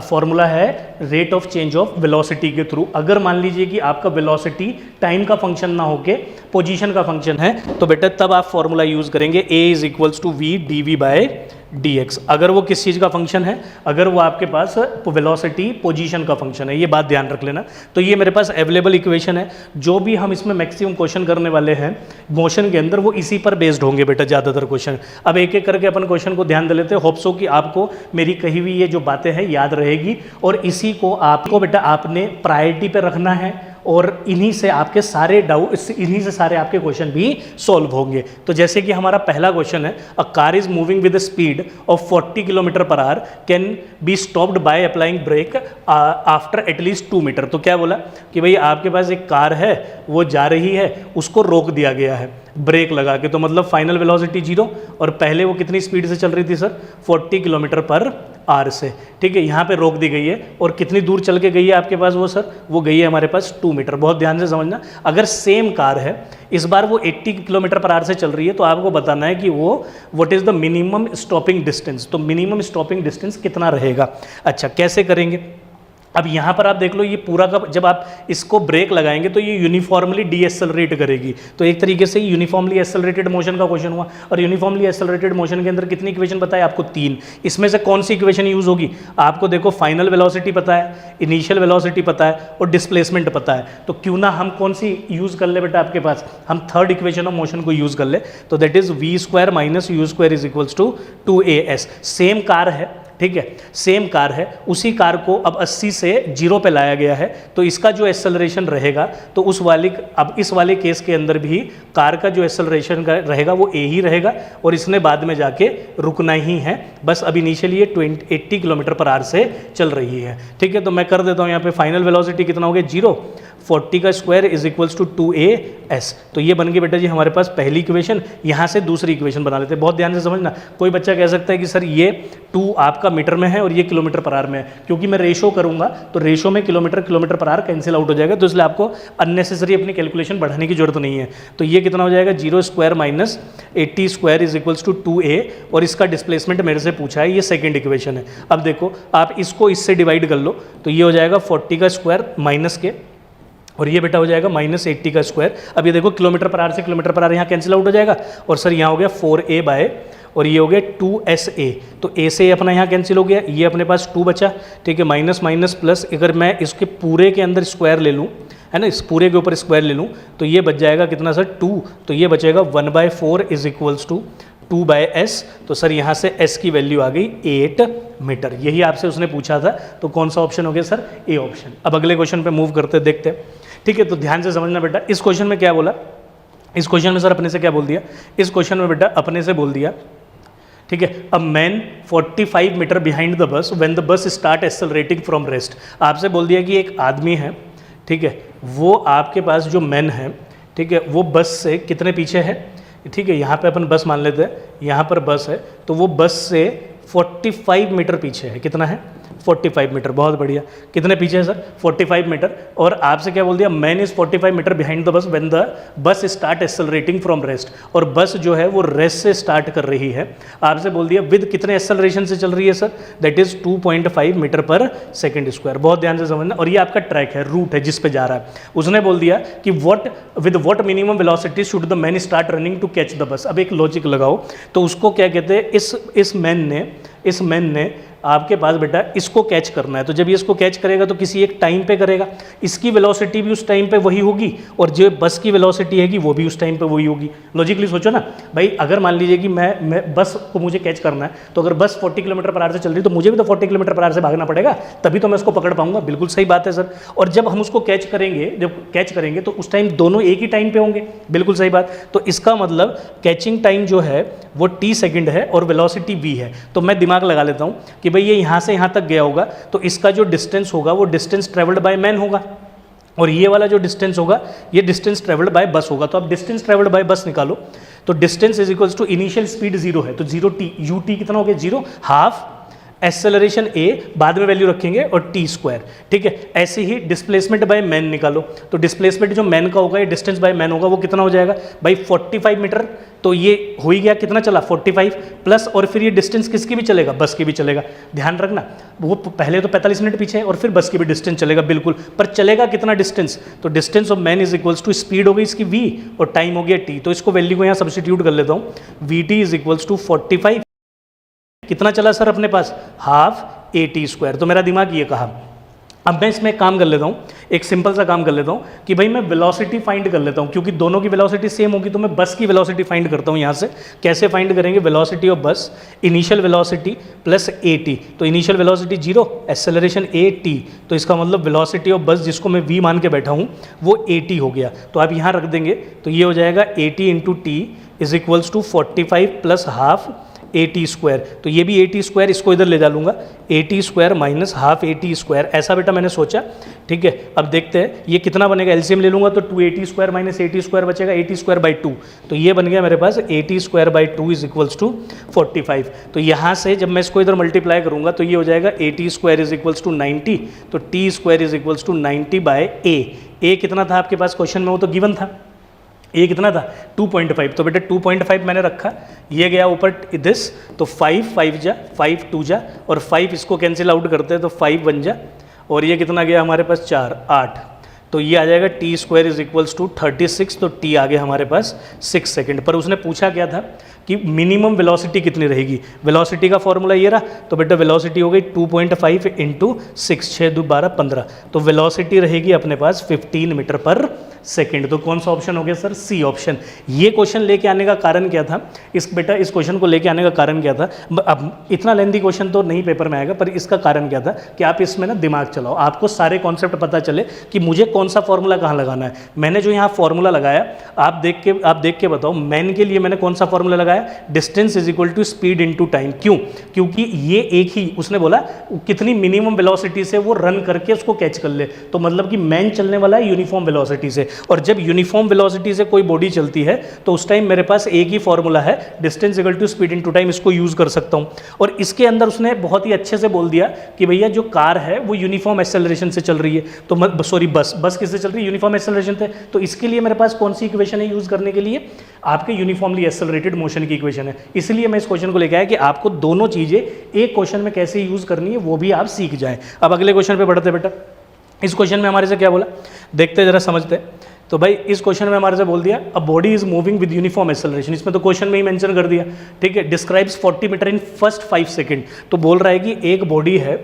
फॉर्मूला है rate of change of velocity के थ्रू। अगर मान लीजिए कि आपका वेलोसिटी टाइम का फंक्शन ना होके पोजीशन का फंक्शन है तो बेटा तब आप फॉर्मूला यूज करेंगे a is equals to v d v by d x. अगर वो किस चीज़ का फंक्शन है? अगर वो आपके पास वेलोसिटी पोजीशन का फंक्शन है, ये बात ध्यान रख लेना। तो ये मेरे पास अवेलेबल इक्वेशन है। जो भी हम इसमें मैक्सिमम क्वेश्चन करने वाले हैं मोशन के अंदर, वो इसी पर बेस्ड होंगे बेटा ज़्यादातर क्वेश्चन। अब एक एक करके अपन क्वेश्चन को ध्यान दे लेते हैं। होप सो कि आपको मेरी कही हुई ये जो बातें हैं याद रहेगी और इसी को आपको बेटा आपने प्रायोरिटी पे रखना है और इन्हीं से आपके सारे डाउट, इन्हीं से सारे आपके क्वेश्चन भी सॉल्व होंगे। तो जैसे कि हमारा पहला क्वेश्चन है, a car is moving with speed of 40 kilometre per hour can be stopped by applying brake after at least 2 metre. तो क्या बोला कि भाई आपके पास एक कार है, वो जा रही है, उसको रोक दिया गया है ब्रेक लगा के। तो मतलब फाइनल वेलोसिटी 0 और पहले वो कितनी स्पीड से चल रही थी सर? 40 किलोमीटर पर आर से, ठीक है, यहाँ पे रोक दी गई है। और कितनी दूर चल के गई है आपके पास वो सर, वो गई है हमारे पास 2 मीटर। बहुत ध्यान से समझना, अगर सेम कार है, इस बार वो 80 किलोमीटर पर आवर से चल रही है, तो आपको बताना है कि वो what is the minimum stopping distance. तो मिनिमम स्टॉपिंग डिस्टेंस कितना रहेगा। अच्छा, कैसे करेंगे। अब यहाँ पर आप देख लो, ये पूरा का जब आप इसको ब्रेक लगाएंगे तो ये यूनिफॉर्मली डीएसेलरेट करेगी। तो एक तरीके से यूनिफॉर्मली एसेलरेटेड मोशन का क्वेश्चन हुआ। और यूनिफॉर्मली एसेलरेटेड मोशन के अंदर कितनी इक्वेशन बताए आपको, 3। इसमें से कौन सी इक्वेशन यूज होगी, आपको देखो फाइनल वेलोसिटी पता है, इनिशियल वेलोसिटी पता है और डिस्प्लेसमेंट पता है। तो क्यों ना हम कौन सी यूज कर ले बेटा, आपके पास हम थर्ड इक्वेशन ऑफ मोशन को यूज कर ले। तो that is v² minus u² is equals to 2as। Same car है, ठीक है, सेम कार है, उसी कार को अब 80 से 0 पे लाया गया है। तो इसका जो एक्सेलरेशन रहेगा, तो उस वाली, अब इस वाले केस के अंदर भी कार का जो एक्सेलरेशन रहेगा वो a ही रहेगा, और इसने बाद में जाके रुकना ही है। बस अब इनिशियली ये 80 किलोमीटर पर आवर से चल रही है, ठीक है। तो मैं कर देता हूँ यहाँ पे फाइनल वेलोसिटी कितना हो गया 0, 40 का square is equals to 2as। तो ये बन गई बेटा जी हमारे पास पहली इक्वेशन। यहाँ से दूसरी इक्वेशन बना लेते हैं। बहुत ध्यान से समझना, कोई बच्चा कह सकता है कि सर ये 2 आपका मीटर में है और ये किलोमीटर पर आवर में है, क्योंकि मैं रेशो करूंगा तो रेशो में kilometre per our cancel out हो जाएगा, तो इसलिए आपको अननेसेसरी अपनी कैलकुलेशन बढ़ाने की जरूरत नहीं है। तो ये कितना हो जाएगा 0² minus 80² is equals to 2a, और इसका डिस्प्लेसमेंट मेरे से पूछा है, ये सेकेंड इक्वेशन है। अब देखो आप इसको इससे डिवाइड कर लो, तो ये हो जाएगा 40 का स्क्वायर माइनस के, और ये बेटा हो जाएगा माइनस 80 का स्क्वायर। अब ये देखो किलोमीटर पर आवर से किलोमीटर पर आवर यहाँ कैंसिल आउट हो जाएगा, और सर यहाँ हो गया 4a बाय, और ये हो गया 2sa। तो a से अपना यहाँ कैंसिल हो गया, ये अपने पास 2 बचा, ठीक है, माइनस माइनस प्लस। अगर मैं इसके पूरे के अंदर स्क्वायर ले लूँ, है ना, इस पूरे के ऊपर स्क्वायर ले लूँ, तो ये बच जाएगा कितना सर 2। तो ये बचेगा 1/4 इज इक्वल्स टू 2/s। तो सर यहाँ से s की वैल्यू आ गई 8 मीटर। यही आपसे उसने पूछा था, तो कौन सा ऑप्शन हो गया सर, ए ऑप्शन। अब अगले क्वेश्चन पे मूव करते देखते हैं, ठीक है। तो ध्यान से समझना बेटा, इस क्वेश्चन में क्या बोला, इस क्वेश्चन में सर अपने से क्या बोल दिया, इस क्वेश्चन में बेटा अपने से बोल दिया, ठीक है, a man 45 metre behind the bus when the bus start accelerating from rest. आपसे बोल दिया कि एक आदमी है, ठीक है, वो आपके पास जो मैन है, ठीक है, वो बस से कितने पीछे है, ठीक है, यहाँ पे अपन बस मान लेते हैं, यहाँ पर बस है, तो वो बस से 45 मीटर पीछे है। कितना है 45 मीटर। बहुत बढ़िया, कितने पीछे है सर 45 मीटर। और आपसे क्या बोल दिया, man is 45 metre behind the bus when the bus start accelerating from rest. और बस जो है वो रेस्ट से स्टार्ट कर रही है। आपसे बोल दिया विद कितने एक्सेलरेशन से चल रही है sir, that is 2.5 metre per second square. बहुत ध्यान से समझना, और ये आपका ट्रैक है, रूट है जिस पे जा रहा है। उसने बोल दिया कि with what minimum velocity should the man start running to catch the bus. अब एक लॉजिक लगाओ, तो उसको क्या कहते हैं, इस मैन ने आपके पास बेटा इसको कैच करना है। तो जब ये इसको कैच करेगा तो किसी एक टाइम पे करेगा, इसकी वेलोसिटी भी उस टाइम पे वही होगी, और जो बस की वेलोसिटी हैगी वो भी उस टाइम पे वही होगी। लॉजिकली सोचो ना भाई, अगर मान लीजिए कि मैं बस को मुझे कैच करना है, तो अगर बस 40 किलोमीटर पर आवर से चल रही है, तो मुझे भी तो 40 किलोमीटर पर आवर से भागना पड़ेगा, तभी तो मैं उसको पकड़ पाऊंगा। बिल्कुल सही बात है सर। और जब हम उसको कैच करेंगे तो उस टाइम दोनों एक ही टाइम पे होंगे। बिल्कुल सही बात। तो इसका मतलब कैचिंग टाइम जो है वो t सेकंड है और वेलोसिटी v है। तो मैं दिमाग लगा लेता हूँ कि भाई ये यहाँ से यहाँ तक गया होगा, तो इसका जो डिस्टेंस होगा वो डिस्टेंस ट्रेवल्ड बाय मैन होगा, और ये वाला जो डिस्टेंस होगा ये डिस्टेंस ट्रेवल्ड बाय बस होगा। तो आप डिस्टेंस ट्रेवल्ड बाय बस निकालो, तो distance is equals to initial speed 0 है, तो 0t, ut कितना हो गया 0, हाफ एक्सेलरेशन a, बाद में वैल्यू रखेंगे, और t स्क्वायर, ठीक है। ऐसे ही डिस्प्लेसमेंट बाय मैन निकालो, तो डिस्प्लेसमेंट जो मैन का होगा, ये डिस्टेंस बाय मैन होगा, वो कितना हो जाएगा भाई 45 मीटर। तो ये हो ही गया, कितना चला 45 प्लस, और फिर ये डिस्टेंस किसकी भी चलेगा, बस की भी चलेगा। ध्यान रखना, वो पहले तो 45 मिनट पीछे है और फिर बस की भी डिस्टेंस चलेगा, बिल्कुल। पर चलेगा कितना डिस्टेंस, तो distance of man is equals to speed हो गई इसकी v, और टाइम हो गया t। तो इसको वैल्यू को यहाँ सब्स्टिट्यूट कर लेता हूँ, vt इज इक्वल्स टू 45, कितना चला सर अपने पास, हाफ at स्क्वायर। तो मेरा दिमाग ये कहा। अब मैं इसमें एक काम कर लेता हूँ, एक सिंपल सा काम कर लेता हूँ कि भाई मैं वेलोसिटी फाइंड कर लेता हूँ, क्योंकि दोनों की वेलोसिटी सेम होगी, तो मैं बस की वेलोसिटी फाइंड करता हूँ यहाँ से। कैसे फाइंड करेंगे, वेलोसिटी ऑफ बस, इनिशियल वेलोसिटी प्लस at। तो इनिशियल वेलोसिटी 0, एक्सेलरेशन at, तो इसका मतलब वेलोसिटी ऑफ बस जिसको मैं v मान के बैठा हूँ वो at हो गया। तो आप यहाँ रख देंगे, तो ये हो जाएगा at into T is equals to 45 plus half A T square, तो ये भी ए टी स्क्वायर, इसको इधर ले जा लूँगा, A T square minus half A T square, ऐसा बेटा मैंने सोचा। ठीक है, अब देखते हैं ये कितना बनेगा, एलसीएम ले लूँगा तो 2 square minus A T square बचेगा, ए टी स्क्वायर बाई 2, तो ये बन गया मेरे पास a T square by 2 is equals to 45। तो यहाँ से जब मैं इसको इधर मल्टीप्लाई करूँगा तो ये हो जाएगा a T square is equals to 90, तो t square is equals to 90 by a कितना था आपके पास क्वेश्चन में, वो तो गिवन था, ए कितना था 2.5, तो बेटा 2.5 मैंने रखा, ये गया ऊपर दिस, तो 5 जा 5 2 जा और 5 इसको कैंसिल आउट करते हैं तो 5 बन जा, और ये कितना गया हमारे पास 4 8, तो ये आ जाएगा T square is equals to 36, तो टी आ गया हमारे पास 6 सेकेंड। पर उसने पूछा क्या था कि मिनिमम वेलोसिटी कितनी रहेगी, वेलोसिटी का फॉर्मूला ये रहा, तो बेटा वेलोसिटी हो गई 2.5 इंटू 6 6 2 12 15, तो वेलोसिटी रहेगी अपने पास 15 मीटर पर सेकेंड। तो कौन सा ऑप्शन हो गया सर, सी ऑप्शन। ये क्वेश्चन लेके आने का कारण क्या था, इस क्वेश्चन को लेके आने का कारण क्या था, अब इतना लेंथी क्वेश्चन तो नहीं पेपर में आएगा, पर इसका कारण क्या था कि आप इसमें ना दिमाग चलाओ, आपको सारे कॉन्सेप्ट पता चले कि मुझे कौन सा फॉर्मूला कहाँ लगाना है। मैंने जो यहाँ फॉर्मूला लगाया, आप देख के बताओ, मैन के लिए मैंने कौन सा फॉर्मूला लगाया, distance is equal to speed into time. क्यों, क्योंकि ये एक ही, उसने बोला कितनी मिनिमम वेलोसिटी से वो रन करके उसको कैच कर ले, तो मतलब कि मैन चलने वाला है यूनिफॉर्म वेलोसिटी से, और जब यूनिफॉर्म वेलोसिटी से कोई बॉडी चलती है तो उस टाइम मेरे पास एक ही फॉर्मूला है, distance equal to speed into time, इसको यूज कर सकता हूं। और इसके अंदर उसने बहुत ही अच्छे से बोल दिया कि भैया जो कार है वो यूनिफॉर्म एक्सेलरेशन से चल रही है, तो सॉरी बस किससे चल रही है, यूनिफॉर्म एक्सेलरेशन से, तो इसके लिए मेरे पास कौन सी इक्वेशन है यूज करने के लिए, आपके यूनिफॉर्मली एक्सेलरेटेड मोशन की इक्वेशन है। इसलिए मैं इस क्वेश्चन को लेकर आया कि आपको दोनों चीजें एक क्वेश्चन में कैसे यूज करनी है वो भी आप सीख जाएं। अब अगले क्वेश्चन पे बढ़ते बेटा, इस क्वेश्चन में हमारे से क्या बोला, देखते जरा समझते। तो भाई इस क्वेश्चन में हमारे से बोल दिया a body is moving with uniform acceleration, इसमें तो क्वेश्चन में ही मेंशन कर दिया। ठीक है, describes 40 metre in first 5 second, तो बोल रहा है कि एक बॉडी है,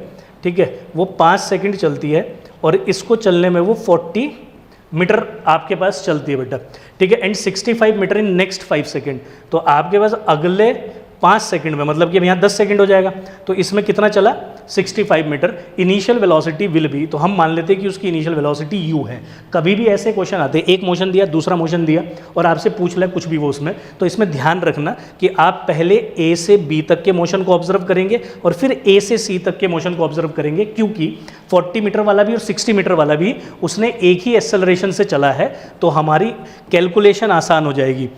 ठीक है, वो 5 सेकंड चलती है और इसको चलने में वो 40 मीटर आपके पास चलती है बेटा। ठीक है, and 65 metre in next 5 second, तो आपके पास अगले 5 सेकंड में, मतलब कि अब यहाँ 10 सेकंड हो जाएगा, तो इसमें कितना चला 65 metre. Initial velocity will be, तो हम मान लेते हैं कि उसकी इनिशियल वेलोसिटी u है। कभी भी ऐसे क्वेश्चन आते हैं, एक मोशन दिया दूसरा मोशन दिया और आपसे पूछ ले कुछ भी वो उसमें, तो इसमें ध्यान रखना कि आप पहले a से b तक के मोशन को ऑब्जर्व करेंगे और फिर a से c तक के मोशन को ऑब्जर्व करेंगे, क्योंकि 40 मीटर वाला भी और 60 मीटर वाला भी उसने एक ही एक्सेलरेशन से चला है, तो हमारी कैलकुलेशन आसान हो जाएगी।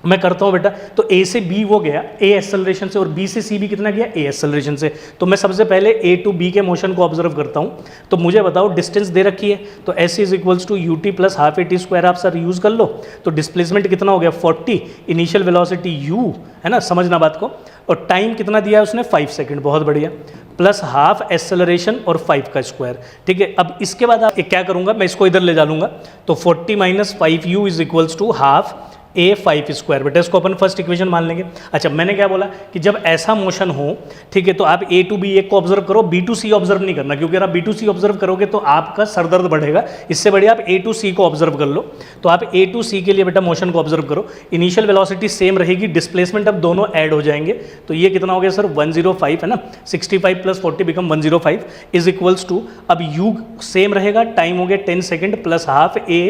मैं करता हूं बेटा, तो A से B वो गया A एक्सेलरेशन से और B से C भी कितना गया A एक्सेलरेशन से, तो मैं सबसे पहले A टू B के मोशन को ऑब्जर्व करता हूं। तो मुझे बताओ डिस्टेंस दे रखी है, तो S is equals to UT plus half AT square, आप सर यूज कर लो, तो डिस्प्लेसमेंट कितना हो गया 40, इनिशियल वेलोसिटी U है ना, समझना बात को, और टाइम कितना दिया है उसने 5 सेकंड, बहुत बढ़िया, प्लस हाफ एक्सेलरेशन और 5 का स्क्वायर। ठीक है, अब इसके बाद आप क्या करूंगा, मैं इसको इधर ले जा लूंगा, तो 40 minus 5U is equals to half A5 square, बेटा इसको अपन फर्स्ट इक्वेशन मान लेंगे। अच्छा, मैंने क्या बोला कि जब ऐसा मोशन हो, ठीक है, तो आप A टू B एक को ऑब्जर्व करो, B टू C ऑब्जर्व नहीं करना, क्योंकि अगर आप B टू C ऑब्जर्व करोगे तो आपका सरदर्द बढ़ेगा, इससे बढ़िया आप A टू C को ऑब्जर्व कर लो। तो आप A टू C के लिए बेटा मोशन को ऑब्जर्व करो, इनिशियल वेलोसिटी सेम रहेगी, डिस्प्लेसमेंट अब दोनों ऐड हो जाएंगे, तो ये कितना हो गया सर 105 है ना, 65 plus 40 become 105 is equals to, अब U सेम रहेगा, टाइम हो गया 10 सेकेंड प्लस हाफ A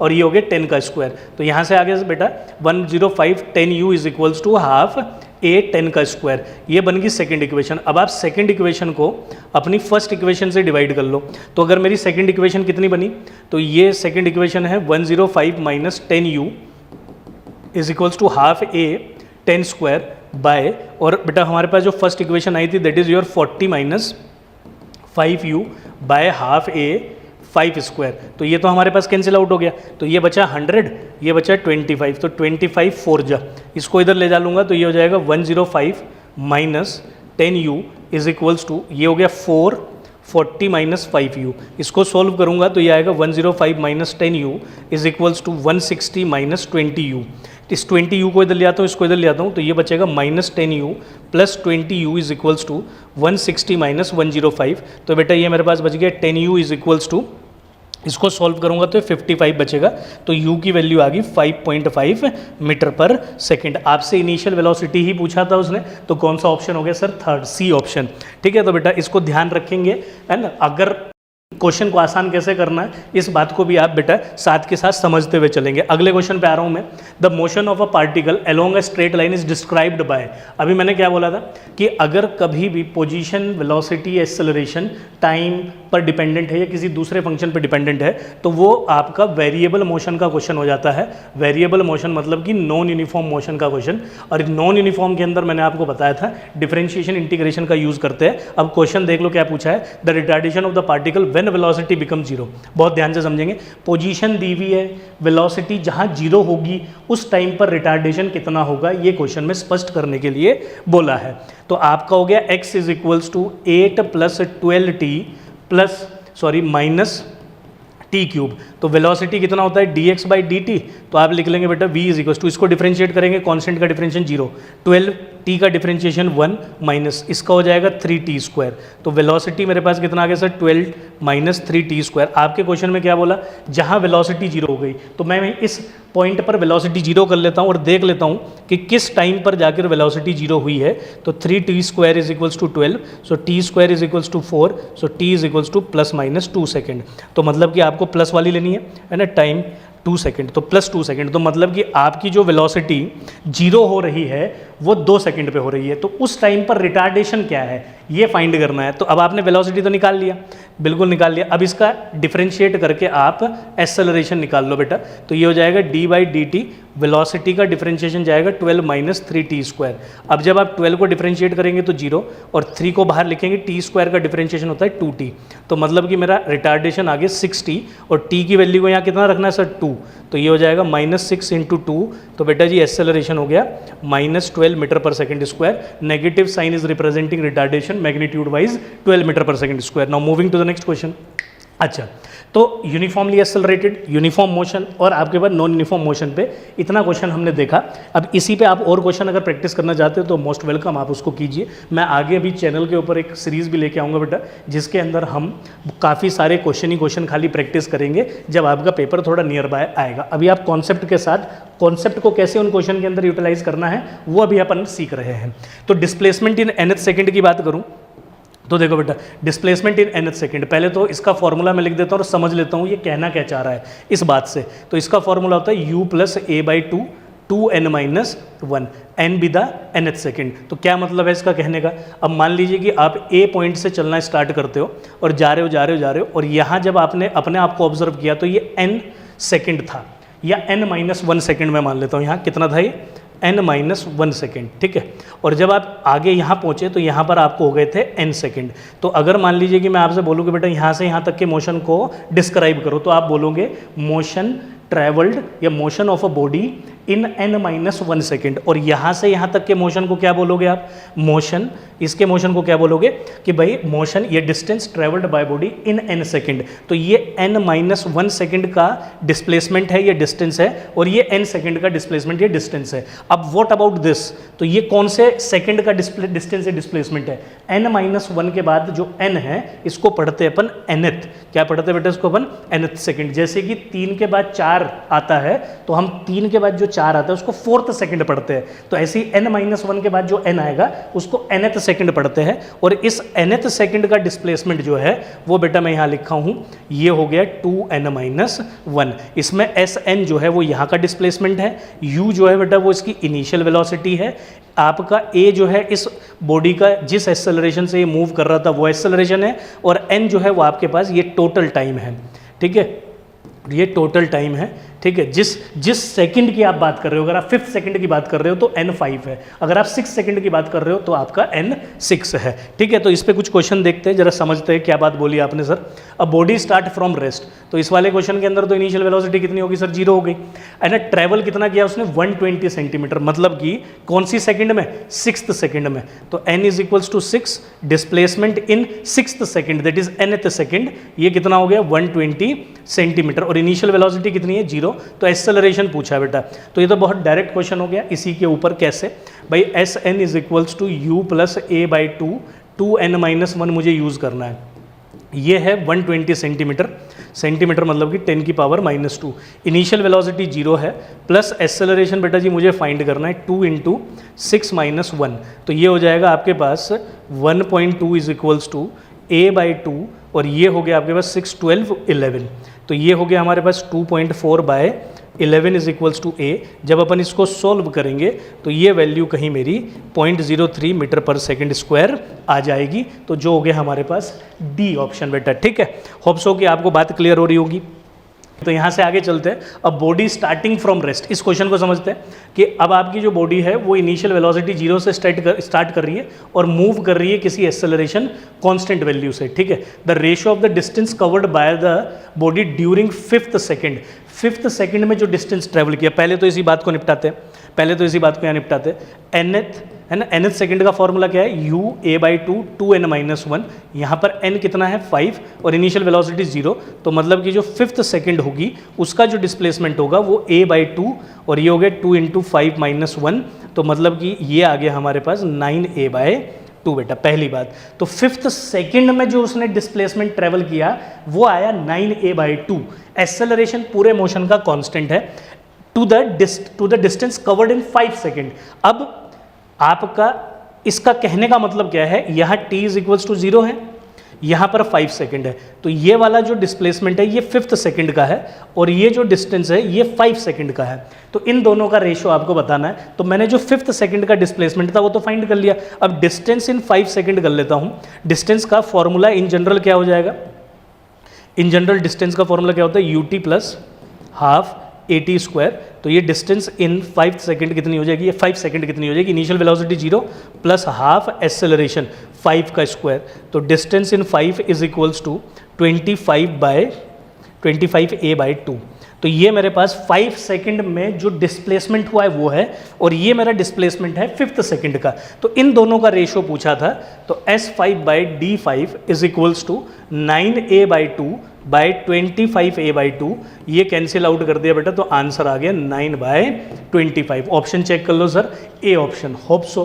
और ये हो गया 10 का स्क्वायर, तो यहाँ से आगे बेटा 105 10U is equals to half A 10 का स्क्वायर, ये बन गई सेकंड इक्वेशन। अब आप सेकंड इक्वेशन को अपनी फर्स्ट इक्वेशन से डिवाइड कर लो, तो अगर मेरी सेकंड इक्वेशन कितनी बनी, तो ये सेकंड इक्वेशन है 105 minus 10U is equals to half A 10 square by, और बेटा हमारे पास जो फर्स्ट इक्वेशन आई थी that is your 40 minus 5U by half A 5 square, तो ये तो हमारे पास कैंसिल आउट हो गया, तो ये बचा 100, ये बचा 25, तो 25 4 जा, इसको इधर ले जा लूँगा, तो ये हो जाएगा 105 minus 10U is equals to, ये हो गया 40 माइनस 5U, इसको सॉल्व करूँगा तो ये आएगा 105 minus 10U is equals to 160 minus 20U, इस 20U को इधर ले आता हूँ, इसको इधर ले आता हूँ, तो ये बचेगा minus 10U plus 20U is equals to 160 minus 105, तो बेटा ये मेरे पास बच गया 10U इज इक्वल्स टू, इसको सॉल्व करूंगा तो 55 बचेगा, तो U की वैल्यू आ गई 5.5 मीटर पर सेकंड। आपसे इनिशियल वेलोसिटी ही पूछा था उसने, तो कौन सा ऑप्शन हो गया सर, थर्ड सी ऑप्शन। ठीक है, तो बेटा इसको ध्यान रखेंगे है ना, अगर क्वेश्चन को आसान कैसे करना है इस बात को भी आप बेटा साथ के साथ समझते हुए चलेंगे। अगले क्वेश्चन पे आ रहा हूं मैं। The motion of a particle along a straight line is described bye, अभी मैंने क्या बोला था कि अगर कभी भी पोजीशन, वेलोसिटी, एक्सेलरेशन टाइम पर डिपेंडेंट है या किसी दूसरे फंक्शन पर डिपेंडेंट है तो वो आपका वेरिएबल मोशन का क्वेश्चन हो जाता है। वेरिएबल मोशन मतलब कि नॉन यूनिफॉर्म मोशन का क्वेश्चन, और नॉन यूनिफॉर्म के अंदर मैंने आपको बताया था डिफरेंशिएशन इंटीग्रेशन का यूज करते हैं। अब क्वेश्चन देख लो क्या पूछा है, the retardation of the particle when velocity become zero. बहुत ध्यान से समझेंगे, पोजीशन दी हुई है, वेलोसिटी जहां जीरो होगी उस टाइम पर रिटार्डेशन कितना होगा, ये क्वेश्चन में स्पष्ट करने के लिए बोला है। तो आपका हो गया x is equals to 8 plus 12t plus minus T cube. तो वेलोसिटी कितना होता है dx बाई dt, तो आप लिख लेंगे बेटा v इज इक्वल्स टू, इसको डिफरेंशिएट करेंगे, कांस्टेंट का डिफरेंशिएशन 0, 12t का डिफरेंशिएशन 1 माइनस इसका हो जाएगा 3t स्क्वायर। तो वेलोसिटी मेरे पास कितना आ गया सर 12 माइनस 3t स्क्वायर। आपके क्वेश्चन में क्या बोला, जहां वेलोसिटी 0 हो गई, तो मैं इस पॉइंट पर वेलोसिटी 0 कर लेता हूं और देख लेता हूं कि किस टाइम पर जाकर वेलोसिटी 0 हुई है। तो 3t square is equals to 12, so t square is equals to 4, so t is equals to plus minus 2 second. तो मतलब कि आपको प्लस वाली लेनी है ना, टाइम 2 सेकेंड, तो प्लस 2 सेकेंड। तो मतलब कि आपकी जो वेलोसिटी 0 हो रही है वो 2 सेकेंड पे हो रही है, तो उस टाइम पर रिटार्डेशन क्या है ये फाइंड करना है। तो अब आपने वेलोसिटी तो निकाल लिया, बिल्कुल निकाल लिया, अब इसका डिफरेंशिएट करके आप एक्सेलरेशन निकाल लो बेटा। तो ये हो जाएगा d by d T, velocity का डिफरेंशिएशन जाएगा 12 माइनस 3t स्क्वायर। अब जब आप 12 को डिफरेंशिएट करेंगे तो 0 और 3 को बाहर लिखेंगे, t स्क्वायर का डिफरेंशिएशन होता है 2t, तो मतलब कि मेरा रिटार्डेशन आगे 6t, और t की वैल्यू को यहाँ कितना रखना है सर 2, तो ये हो जाएगा माइनस 6 इंटू 2। तो बेटा जी एक्सेलरेशन हो गया minus 12 metre per second square. Negative sign is representing retardation magnitude wise 12 metre per second square. Now moving to the next question. अच्छा, तो यूनिफॉर्मली एक्सेलरेटेड, यूनिफॉर्म मोशन और आपके पास नॉन यूनिफॉर्म मोशन पे इतना क्वेश्चन हमने देखा। अब इसी पे आप और क्वेश्चन अगर प्रैक्टिस करना चाहते हो तो मोस्ट वेलकम, आप उसको कीजिए। मैं आगे अभी चैनल के ऊपर एक सीरीज़ भी लेके आऊँगा बेटा, जिसके अंदर हम काफ़ी सारे क्वेश्चन ही क्वेश्चन खाली प्रैक्टिस करेंगे जब आपका पेपर थोड़ा नियर बाय आएगा। अभी आप कॉन्सेप्ट के साथ, कॉन्सेप्ट को कैसे उन क्वेश्चन के अंदर यूटिलाइज करना है वो अभी अपन सीख रहे हैं। तो डिस्प्लेसमेंट इन nth सेकेंड की बात करूँ तो देखो बेटा, डिस्प्लेसमेंट इन nth सेकेंड, पहले तो इसका फॉर्मूला मैं लिख देता हूँ और समझ लेता हूँ ये कहना क्या चाह रहा है इस बात से। तो इसका फॉर्मूला होता है u plus A by 2 2n minus 1, n be the nth second. तो क्या मतलब है इसका कहने का, अब मान लीजिए कि आप a पॉइंट से चलना स्टार्ट करते हो और जा रहे हो और यहाँ जब आपने अपने आप को ऑब्जर्व किया तो ये n सेकेंड था, या n माइनस 1 सेकेंड मैं मान लेता हूँ, यहाँ कितना था ये n माइनस 1 सेकेंड, ठीक है। और जब आप आगे यहाँ पहुँचे तो यहाँ पर आपको हो गए थे n सेकेंड। तो अगर मान लीजिए कि मैं आपसे बोलूँ कि बेटा यहाँ से यहाँ तक के मोशन को डिस्क्राइब करो, तो आप बोलोगे मोशन ट्रेवल्ड या motion of a body in n minus 1 second. और यहाँ से यहाँ तक के मोशन को क्या बोलोगे आप, मोशन, इसके मोशन को क्या बोलोगे कि भाई मोशन, ये distance travelled by body in n second. तो ये n माइनस 1 सेकेंड का डिस्प्लेसमेंट है, ये डिस्टेंस है, और ये n सेकेंड का डिस्प्लेसमेंट, ये डिस्टेंस है। अब व्हाट अबाउट दिस, तो ये कौन से सेकेंड का डिस्टेंस है, डिस्प्लेसमेंट है। n माइनस 1 के बाद जो n है इसको पढ़ते हैं अपन nth, क्या पढ़ते हैं बेटा इसको अपन nth सेकेंड। जैसे कि 3 के बाद 4 आता है तो हम 3 के बाद जो 4 आता है उसको 4th सेकेंड पढ़ते हैं। तो ऐसे ही n माइनस 1 के बाद जो n आएगा उसको nth सेकेंड पढ़ते हैं। और इस nth सेकेंड का डिस्प्लेसमेंट जो है वो बेटा मैं यहाँ लिखा हूँ, ये हो गया 2n माइनस 1। इसमें Sn जो है वो यहाँ का डिस्प्लेसमेंट है, u जो है बेटा वो इसकी इनिशियल वेलोसिटी है, आपका a जो है इस बॉडी का जिस एक्सेलरेशन से ये मूव कर रहा था वो एक्सेलरेशन है, और n जो है वो आपके पास ये टोटल टाइम है, ठीक है, ये टोटल टाइम है, ठीक है। जिस सेकंड की आप बात कर रहे हो, अगर आप 5th सेकंड की बात कर रहे हो तो n5 है, अगर आप 6 सेकंड की बात कर रहे हो तो आपका n6 है, ठीक है। तो इस पे कुछ क्वेश्चन देखते हैं, जरा समझते हैं क्या बात बोली आपने सर। अब बॉडी स्टार्ट फ्रॉम रेस्ट, तो इस वाले क्वेश्चन के अंदर तो इनिशियल वेलोसिटी कितनी होगी सर, 0 हो गई, एंड ट्रैवल कितना किया उसने 120 सेंटीमीटर, मतलब कि कौन सी सेकंड में, 6th सेकंड में। तो n is equals to 6, displacement in 6th second that is nth second, ये कितना हो गया 120 सेंटीमीटर, और इनिशियल वेलोसिटी कितनी है 0। तो एक्सेलरेशन पूछा है बेटा, तो ये तो बहुत डायरेक्ट क्वेश्चन हो गया। इसी के ऊपर कैसे भाई, Sn is equals to u plus A by 2 2n minus 1 मुझे यूज़ करना है। ये है 120 सेंटीमीटर, सेंटीमीटर मतलब कि 10 की पावर माइनस 2। इनिशियल वेलोसिटी 0 है, प्लस एक्सेलरेशन बेटा जी मुझे फाइंड करना है 2 इंटू 6 माइनस 1। तो ये हो जाएगा आपके पास 1.2 is equals to a by 2, और ये हो गया आपके पास 6, 12, 11। तो ये हो गया हमारे पास 2.4/11 इज इक्वल्स टू ए। जब अपन इसको सॉल्व करेंगे तो ये वैल्यू कहीं मेरी 0.03 मीटर पर सेकंड स्क्वायर आ जाएगी। तो जो हो गया हमारे पास डी ऑप्शन बेटा, ठीक है। होप सो कि आपको बात क्लियर हो रही होगी। तो यहाँ से आगे चलते हैं। अब बॉडी स्टार्टिंग फ्रॉम रेस्ट, इस क्वेश्चन को समझते हैं कि अब आपकी जो बॉडी है वो इनिशियल वेलोसिटी 0 से स्टार्ट कर रही है और मूव कर रही है किसी एक्सेलरेशन कांस्टेंट वैल्यू से, ठीक है। The ratio of the distance covered by the body during 5th second, 5th second में जो डिस्टेंस ट्रेवल किया, पहले तो इसी बात को निपटाते हैं, यहाँ निपटाते हैं। nth है ना, nth सेकंड का फॉर्मूला क्या है, u a/2 2n-1। यहाँ पर n कितना है 5 और इनिशियल वेलोसिटी 0, तो मतलब कि जो 5th सेकंड होगी उसका जो डिस्प्लेसमेंट होगा वो a/2 और ये हो गया 2 × 5 - 1, तो मतलब कि ये आ गया हमारे पास 9a/2 बेटा, पहली बात। तो 5th सेकंड में जो उसने डिस्प्लेसमेंट ट्रेवल किया वो आया 9a/2। एक्सेलरेशन पूरे मोशन का कांस्टेंट है to the distance covered in 5 second. अब आपका इसका कहने का मतलब क्या है, यहाँ t = 0 है, यहाँ पर 5 सेकंड है, तो ये वाला जो डिस्प्लेसमेंट है ये 5th सेकंड का है और ये जो डिस्टेंस है ये 5 सेकंड का है। तो इन दोनों का रेशियो आपको बताना है। तो मैंने जो 5th सेकंड का डिस्प्लेसमेंट था वो तो फाइंड कर लिया, अब डिस्टेंस इन 5 सेकंड कर लेता हूँ। डिस्टेंस का फॉर्मूला इन जनरल क्या हो जाएगा, इन जनरल डिस्टेंस का फॉर्मूला क्या होता है, ut + ½ at²। तो ये डिस्टेंस इन 5 सेकंड कितनी हो जाएगी, ये 5 सेकंड कितनी हो जाएगी, इनिशियल वेलोसिटी 0 + ½ एक्सेलरेशन 5 का स्क्वायर। तो distance in 5 is equals to 25a/2। तो ये मेरे पास 5 सेकंड में जो डिस्प्लेसमेंट हुआ है वो है, और ये मेरा डिस्प्लेसमेंट है 5th सेकंड का। तो इन दोनों का रेशियो पूछा था, तो S5/D5 is equals to 9a/2 bye 25a/2। ये कैंसिल आउट कर दिया बेटा, तो आंसर आ गया 9/25। ऑप्शन चेक कर लो sir, a option. Hope so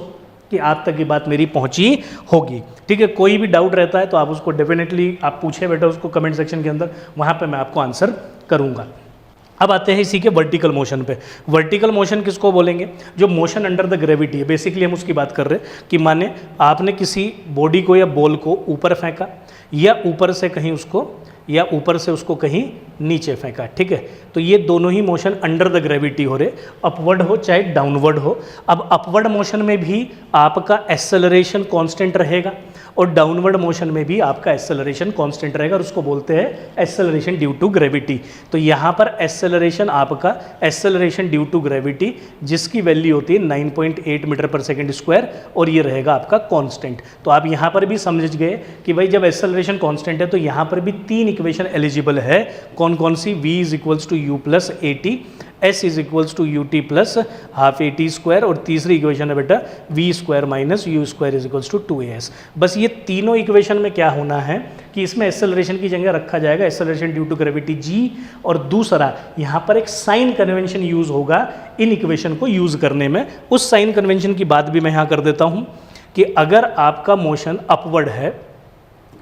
कि आप तक ये बात मेरी पहुंची होगी, ठीक है। कोई भी डाउट रहता है तो आप उसको डेफिनेटली आप पूछे बेटा उसको कमेंट सेक्शन के अंदर, वहाँ पे मैं आपको आंसर करूँगा। अब आते हैं इसी के वर्टिकल मोशन पे। वर्टिकल मोशन किसको बोलेंगे, जो मोशन अंडर द ग्रेविटी है, बेसिकली हम उसकी बात कर रहे हैं कि माने आपने किसी बॉडी को या बॉल को ऊपर फेंका या ऊपर से कहीं उसको या ऊपर से उसको कहीं नीचे फेंका, ठीक है। तो ये दोनों ही मोशन अंडर द ग्रेविटी हो रहे, अपवर्ड हो चाहे डाउनवर्ड हो। अब अपवर्ड मोशन में भी आपका एक्सेलरेशन कांस्टेंट रहेगा और डाउनवर्ड मोशन में भी आपका एक्सेलरेशन कांस्टेंट रहेगा, और उसको बोलते हैं एक्सेलरेशन ड्यू टू ग्रेविटी। तो यहाँ पर एक्सेलरेशन आपका एक्सेलरेशन ड्यू टू ग्रेविटी जिसकी वैल्यू होती है 9.8 मीटर पर सेकंड स्क्वायर, और ये रहेगा आपका कांस्टेंट। तो आप यहाँ पर भी समझ गए कि भाई जब एक्सेलरेशन कांस्टेंट है तो यहाँ पर भी 3 इक्वेशन एलिजिबल है। कौन कौन सी, v = u + at, s = ut + ½ at², और तीसरी इक्वेशन है बेटा v² - u² = 2as। बस ये तीनों इक्वेशन में क्या होना है कि इसमें एक्सेलरेशन की जगह रखा जाएगा acceleration due to gravity g, और दूसरा यहाँ पर एक साइन कन्वेंशन यूज होगा इन इक्वेशन को यूज करने में। उस साइन कन्वेंशन की बात भी मैं यहाँ कर देता हूँ कि अगर आपका मोशन अपवर्ड है,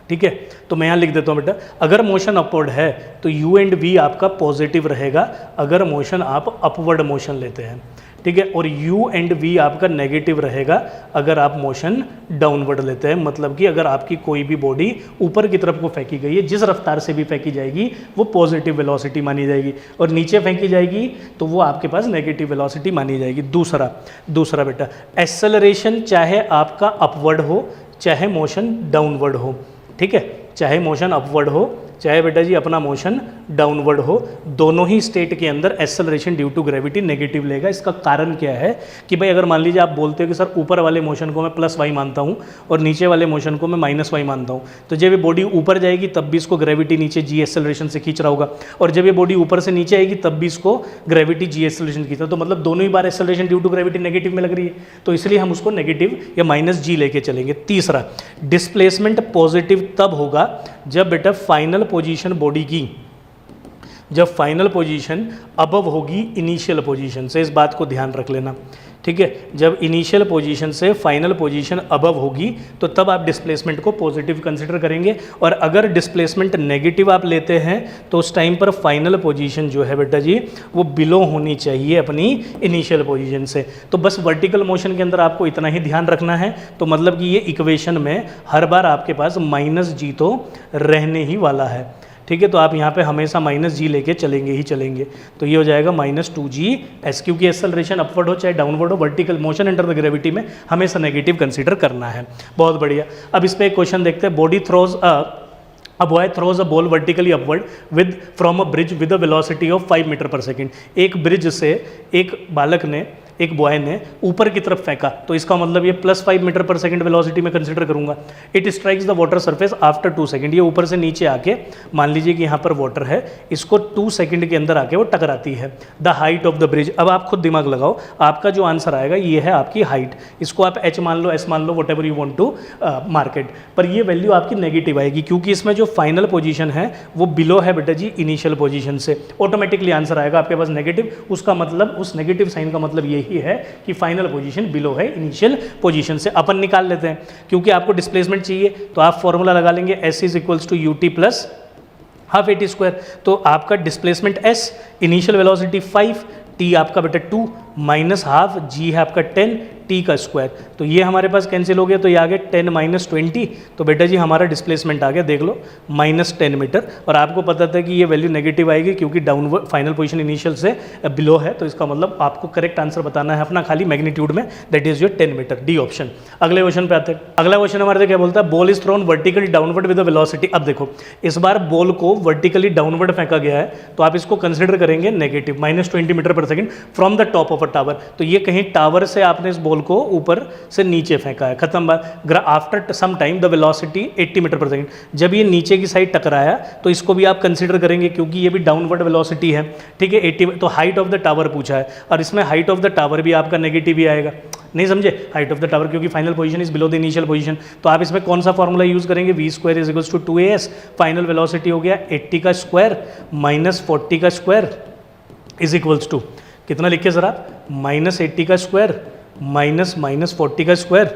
ठीक है, तो मैं यहाँ लिख देता हूँ बेटा, अगर मोशन अपवर्ड है तो u एंड v आपका पॉजिटिव रहेगा अगर मोशन आप अपवर्ड मोशन लेते हैं, ठीक है, और u एंड v आपका नेगेटिव रहेगा अगर आप मोशन डाउनवर्ड लेते हैं। मतलब कि अगर आपकी कोई भी बॉडी ऊपर की तरफ को फेंकी गई है, जिस रफ्तार से भी फेंकी जाएगी वो पॉजिटिव वेलोसिटी मानी जाएगी, और नीचे फेंकी जाएगी तो वो आपके पास नेगेटिव वेलोसिटी मानी जाएगी। दूसरा बेटा, एक्सेलरेशन चाहे आपका अपवर्ड हो चाहे मोशन डाउनवर्ड हो, ठीक है, चाहे मोशन अपवर्ड हो चाहे बेटा जी अपना मोशन डाउनवर्ड हो, दोनों ही स्टेट के अंदर acceleration due to gravity negative लेगा। इसका कारण क्या है कि भाई अगर मान लीजिए आप बोलते हो कि सर ऊपर वाले मोशन को मैं +y मानता हूँ और नीचे वाले मोशन को मैं -y मानता हूँ, तो जब ये बॉडी ऊपर जाएगी तब भी इसको ग्रेविटी नीचे g एक्सेलरेशन से खींच रहा होगा, और जब ये बॉडी ऊपर से नीचे आएगी तब भी इसको ग्रेविटी g एक्सेलरेशन खींच रहा है। तो मतलब दोनों ही बार acceleration due to gravity negative में लग रही है, तो इसलिए हम उसको नेगेटिव या -g लेके चलेंगे। तीसरा, डिस्प्लेसमेंट पॉजिटिव तब होगा जब बेटा फाइनल पोजीशन बॉडी की, जब फाइनल पोजीशन अबव होगी इनिशियल पोजीशन से। इस बात को ध्यान रख लेना ठीक है, जब इनिशियल पोजीशन से फाइनल पोजीशन अबव होगी तो तब आप डिस्प्लेसमेंट को पॉजिटिव कंसिडर करेंगे, और अगर डिस्प्लेसमेंट नेगेटिव आप लेते हैं तो उस टाइम पर फाइनल पोजीशन जो है बेटा जी वो बिलो होनी चाहिए अपनी इनिशियल पोजीशन से। तो बस वर्टिकल मोशन के अंदर आपको इतना ही ध्यान रखना है। तो मतलब कि ये इक्वेशन में हर बार आपके पास माइनस जी तो रहने ही वाला है, ठीक है। तो आप यहाँ पे हमेशा माइनस जी लेके चलेंगे ही चलेंगे। तो ये हो जाएगा -2g/s, क्योंकि एक्सेलरेशन अपवर्ड हो चाहे डाउनवर्ड हो, vertical motion under the gravity में हमेशा नेगेटिव कंसीडर करना है। बहुत बढ़िया। अब इस पर एक क्वेश्चन देखते हैं। Body throws A boy throws a ball vertically upward from a bridge with a velocity of 5 metre per second. एक ब्रिज से एक बालक ने, एक बॉय ने ऊपर की तरफ फेंका, तो इसका मतलब ये +5 मीटर पर सेकेंड वेलोसिटी में कंसिडर करूंगा। It strikes the water surface after 2 second. ये ऊपर से नीचे आके, मान लीजिए कि यहाँ पर वाटर है, इसको 2 सेकेंड के अंदर आके वो टकराती है। The height of the bridge, अब आप खुद दिमाग लगाओ, आपका जो आंसर आएगा ये है आपकी हाइट। इसको आप h मान लो, s मान लो, whatever you want to market, पर ये वैल्यू आपकी नेगेटिव आएगी क्योंकि इसमें जो फाइनल पोजीशन है वो बिलो है बेटा जी इनिशियल पोजीशन से। ऑटोमेटिकली आंसर आएगा आपके पास नेगेटिव। उसका मतलब, उस नेगेटिव साइन का मतलब यही है कि फाइनल पोजीशन बिलो है इनिशियल पोजीशन से। अपन निकाल लेते हैं, क्योंकि आपको डिस्प्लेसमेंट चाहिए तो आप फॉर्मूला लगा लेंगे s = ut plus half at²। तो आपका displacement s, initial velocity 5, t आपका बेटा 2 माइनस हाफ, g है आपका 10, t का स्क्वायर। तो ये हमारे पास कैंसिल हो गया, तो ये आ गया 10 - 20। तो बेटा जी हमारा डिस्प्लेसमेंट आ गया, देख लो, -10 मीटर। और आपको पता था कि ये वैल्यू नेगेटिव आएगी क्योंकि डाउनवर्ड फाइनल पोजीशन इनिशियल से बिलो है। तो इसका मतलब आपको करेक्ट आंसर बताना है अपना खाली मैग्नीट्यूड में, that is your 10 metre, D option. अगले क्वेश्चन पे आते हैं। अगला क्वेश्चन हमारे क्या बोलता है, ball is thrown vertically downward with velocity. अब देखो, इस बार बॉल को वर्टिकली डाउनवर्ड फेंका गया है, तो आप इसको कंसिडर करेंगे negative, -20 metre per second from the top of a tower. तो ये कहीं टावर से आपने इस बॉल को ऊपर से नीचे फेंका है, खत्म बात। After some time the velocity 80 metre per second. जब ये नीचे की साइड टकराया तो इसको भी आप कंसीडर करेंगे क्योंकि ये भी डाउनवर्ड वेलोसिटी है, ठीक है, 80। तो हाइट ऑफ द टावर पूछा है, और इसमें हाइट ऑफ द टावर भी आपका नेगेटिव ही आएगा। नहीं समझे, हाइट ऑफ द टावर, क्योंकि final position is below the initial position. तो आप इसमें कौन सा फॉर्मूला यूज करेंगे, v² = 2as। फाइनल वेलोसिटी हो गया 80 का स्क्वायर - 40 का स्क्वायर इज इक्वल्स टू कितना लिखे सर आप, -80 का स्क्वायर माइनस 40 का स्क्वायर।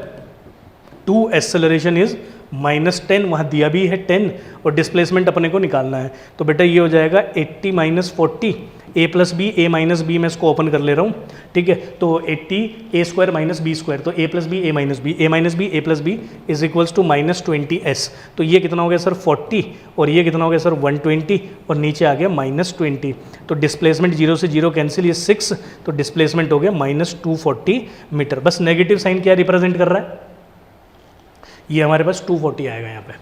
2 एक्सेलरेशन इज -10, वहाँ दिया भी है 10, और डिस्प्लेसमेंट अपने को निकालना है। तो बेटा ये हो जाएगा 80 - 40, a + b, a - b मैं इसको ओपन कर ले रहा हूँ, ठीक है। तो 80 a² - b², तो a + b, a - b, a - b, a + b is equals to -20s। तो ये कितना हो गया सर 40, और ये कितना हो गया सर 120, और नीचे आ गया -20। तो डिस्प्लेसमेंट 0 से 0 कैंसिल, ये 6, तो डिस्प्लेसमेंट हो गया -240 मीटर। बस नेगेटिव साइन क्या रिप्रेजेंट कर रहा है, ये हमारे पास 240 आएगा यहाँ पे,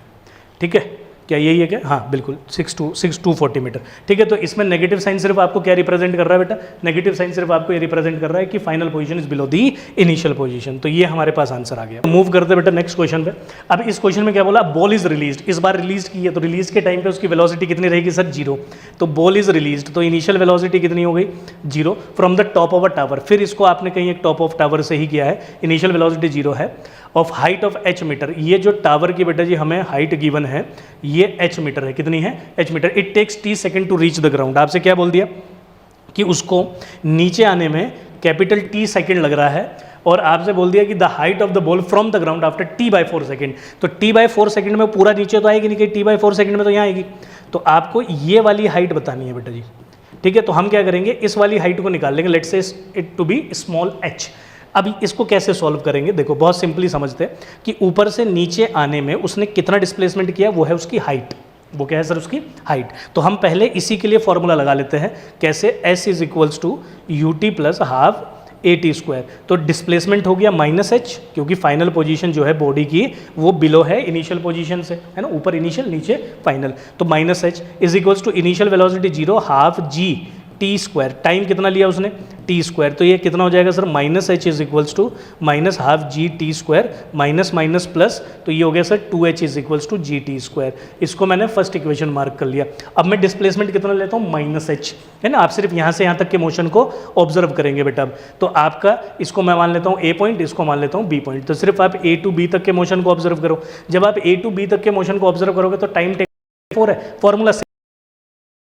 ठीक है। क्या यही है क्या, हाँ बिल्कुल, 240 मीटर, ठीक है। तो इसमें नेगेटिव साइन सिर्फ आपको क्या रिप्रेजेंट कर रहा है बेटा, नेगेटिव साइन सिर्फ आपको ये रिप्रेजेंट कर रहा है कि final position is below the initial position. तो ये हमारे पास आंसर आ गया। मूव करते बेटा नेक्स्ट क्वेश्चन पे। अब इस क्वेश्चन में क्या बोला, बॉल इज रिलीज्ड। इस बार रिलीज की है, तो रिलीज के टाइम पे उसकी वेलोसिटी कितनी रहेगी सर, 0। तो बॉल इज रिलीज्ड, तो इनिशियल वेलोसिटी कितनी हो गई, 0 from the top of a tower. फिर इसको आपने कहीं एक टॉप ऑफ टावर से ही किया है, इनिशियल वेलोसिटी 0 है, of height of h metre. ये जो टावर की बेटा जी हमें हाइट गिवन है, ये h मीटर है, कितनी है, h metre. It takes t second to reach the ground. आपसे क्या बोल दिया कि उसको नीचे आने में कैपिटल T सेकेंड लग रहा है, और आपसे बोल दिया कि the height of the ball from the ground after t/4 second. तो t/4 सेकेंड में पूरा नीचे तो आएगी नहीं, कि t/4 सेकेंड में तो यहाँ आएगी। तो आपको ये वाली हाइट बतानी है बेटा जी, ठीक है। तो हम क्या करेंगे, इस वाली हाइट को निकाल लेंगे, let's say it to be small h। अब इसको कैसे सॉल्व करेंगे, देखो बहुत सिंपली समझते हैं कि ऊपर से नीचे आने में उसने कितना डिस्प्लेसमेंट किया, वो है उसकी हाइट। वो क्या है सर, उसकी हाइट। तो हम पहले इसी के लिए फॉर्मूला लगा लेते हैं, कैसे, s = ut plus half at²। तो डिस्प्लेसमेंट हो गया -h, क्योंकि फाइनल पोजीशन जो है बॉडी की वो बिलो है इनिशियल पोजीशन से, है ना, ऊपर इनिशियल नीचे फाइनल। तो -h is equals to initial velocity 0 half g t²। Time कितना लिया उसने, t²। तो ये कितना हो जाएगा sir, -h is equals to -half g t² minus plus, तो ये हो गया sir 2h is equals to g t²। इसको मैंने फर्स्ट इक्वेशन मार्क कर लिया। अब मैं डिस्प्लेसमेंट कितना लेता हूँ, -h, है ना। आप सिर्फ यहाँ से यहाँ तक के मोशन को ऑब्जर्व करेंगे बेटा। अब तो आपका इसको मैं मान लेता हूँ a पॉइंट, इसको मान लेता हूँ b पॉइंट। तो सिर्फ आप a to b तक के मोशन को ऑब्जर्व करो। जब आप a to b तक के मोशन को ऑब्जर्व करोगे तो टाइम टेक 4 है, फॉर्मूला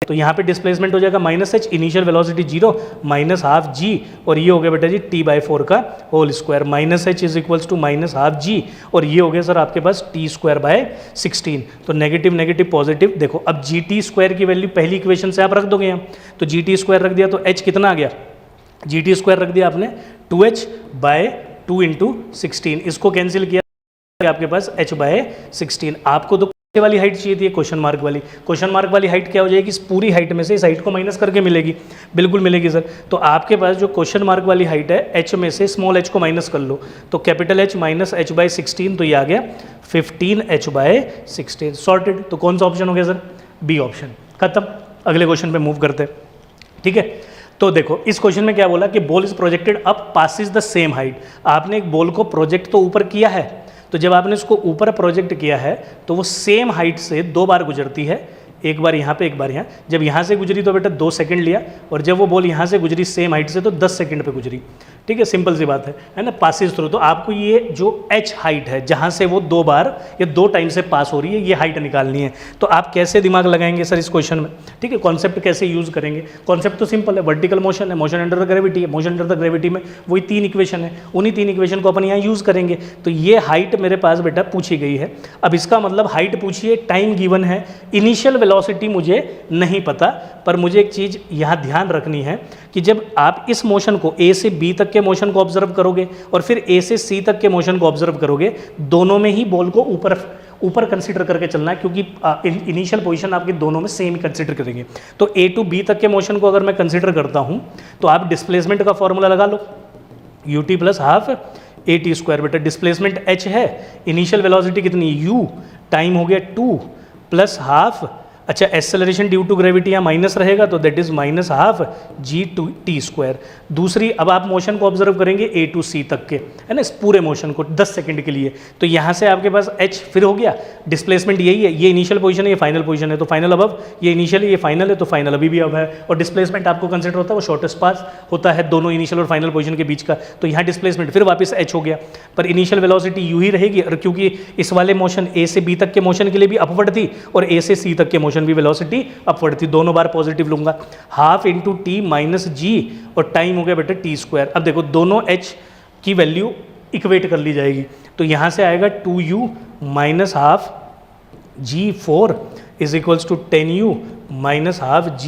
तो यहाँ पे डिस्प्लेसमेंट हो जाएगा minus h, initial velocity 0 minus half g, और ये हो गया बेटा जी t/4 का whole square, minus h is equals to minus half g, और ये हो गया सर आपके पास t²/16। तो नेगेटिव नेगेटिव पॉजिटिव, देखो अब GT² की वैल्यू पहली इक्वेशन से आप रख दोगे यहाँ, तो GT² रख दिया तो h कितना आ गया, GT² रख दिया आपने 2h/2 × 16, इसको कैंसिल किया आपके पास h/16। आपको तो वाली हाइट चाहिए थी क्वेश्चन मार्क वाली हाइट क्या हो जाएगी, इस पूरी हाइट में से इस हाइट को माइनस करके मिलेगी, बिल्कुल मिलेगी सर। तो आपके पास जो क्वेश्चन मार्क वाली हाइट है h में से स्मॉल h को माइनस कर लो, तो कैपिटल H माइनस h/16, तो ये आ गया 15h/16, सॉर्टेड। तो कौन सा ऑप्शन हो गया सर, बी ऑप्शन, खत्म। अगले क्वेश्चन पे मूव करते हैं, ठीक है। तो देखो इस क्वेश्चन में क्या बोला कि ball is projected up passes the same height. आपने एक बॉल को प्रोजेक्ट तो ऊपर किया है, तो जब आपने इसको ऊपर प्रोजेक्ट किया है तो वो सेम हाइट से 2 बार गुजरती है, एक बार यहाँ पे एक बार यहाँ। जब यहाँ से गुजरी तो बेटा 2 सेकंड लिया, और जब वो बॉल यहाँ से गुजरी सेम हाइट से तो 10 सेकंड पे गुजरी, ठीक है, सिंपल सी बात है ना, पासिस थ्रू। तो आपको ये जो h हाइट है जहाँ से वो 2 बार या 2 टाइम से पास हो रही है, ये हाइट निकालनी है। तो आप कैसे दिमाग लगाएंगे सर इस क्वेश्चन में, ठीक है, कॉन्सेप्ट कैसे यूज करेंगे। कॉन्सेप्ट तो सिंपल है, वर्टिकल मोशन है, मोशन अंडर द ग्रेविटी है, मोशन अंडर द ग्रेविटी में वही 3 इक्वेशन है, उन्हीं 3 इक्वेशन को अपन यहाँ यूज करेंगे। तो ये हाइट मेरे पास बेटा पूछी गई है। अब इसका मतलब हाइट पूछी है, टाइम गिवन है, इनिशियल वेलोसिटी मुझे नहीं पता, पर मुझे एक चीज़ यहाँ ध्यान रखनी है कि जब आप इस मोशन को A से B तक के मोशन को ऑब्जर्व करोगे और फिर A से C तक के मोशन को ऑब्जर्व करोगे, दोनों में ही बॉल को ऊपर कंसीडर करके चलना है, क्योंकि इनिशियल पोजीशन आपके दोनों में सेम ही कंसीडर करेंगे। तो A to B तक के मोशन को अगर मैं कंसीडर करता हूँ तो आप डिस्प्लेसमेंट का फॉर्मूला लगा लो, ut + ½ at²। बेटा डिस्प्लेसमेंट h है, इनिशियल वेलोसिटी कितनी u, टाइम हो गया 2 + ½ अच्छा एक्सेलरेशन ड्यू टू ग्रेविटी यहाँ माइनस रहेगा, तो दैट इज -½ g/t²। दूसरी, अब आप मोशन को ऑब्जर्व करेंगे A to C तक के, है ना, इस पूरे मोशन को 10 सेकंड के लिए। तो यहाँ से आपके पास h फिर हो गया, डिस्प्लेसमेंट यही है, ये इनिशियल पोजीशन है, ये फाइनल पोजीशन है, तो फाइनल अबव, ये इनिशियल है, ये फाइनल है, तो फाइनल अभी भी अब है। और डिस्प्लेसमेंट आपको कंसिडर होता है वो शॉर्टेस्ट पास होता है दोनों इनिशियल और फाइनल पोजीशन के बीच का, तो यहाँ डिस्प्लेसमेंट फिर वापस h हो गया, पर इनिशियल वेलोसिटी यू ही रहेगी, और क्योंकि इस वाले मोशन A से B तक के मोशन के लिए भी अपवर्ड थी और A से C तक के मोशन भी वेलोसिटी अपवर्ड थी, दोनों बार पॉजिटिव लूंगा। ½ × t - g, और टाइम हो गया बेटा t²। अब देखो दोनों h की वैल्यू इक्वेट कर ली जाएगी, तो यहाँ से आएगा 2u - ½ g4 is equals to 10u - ½ g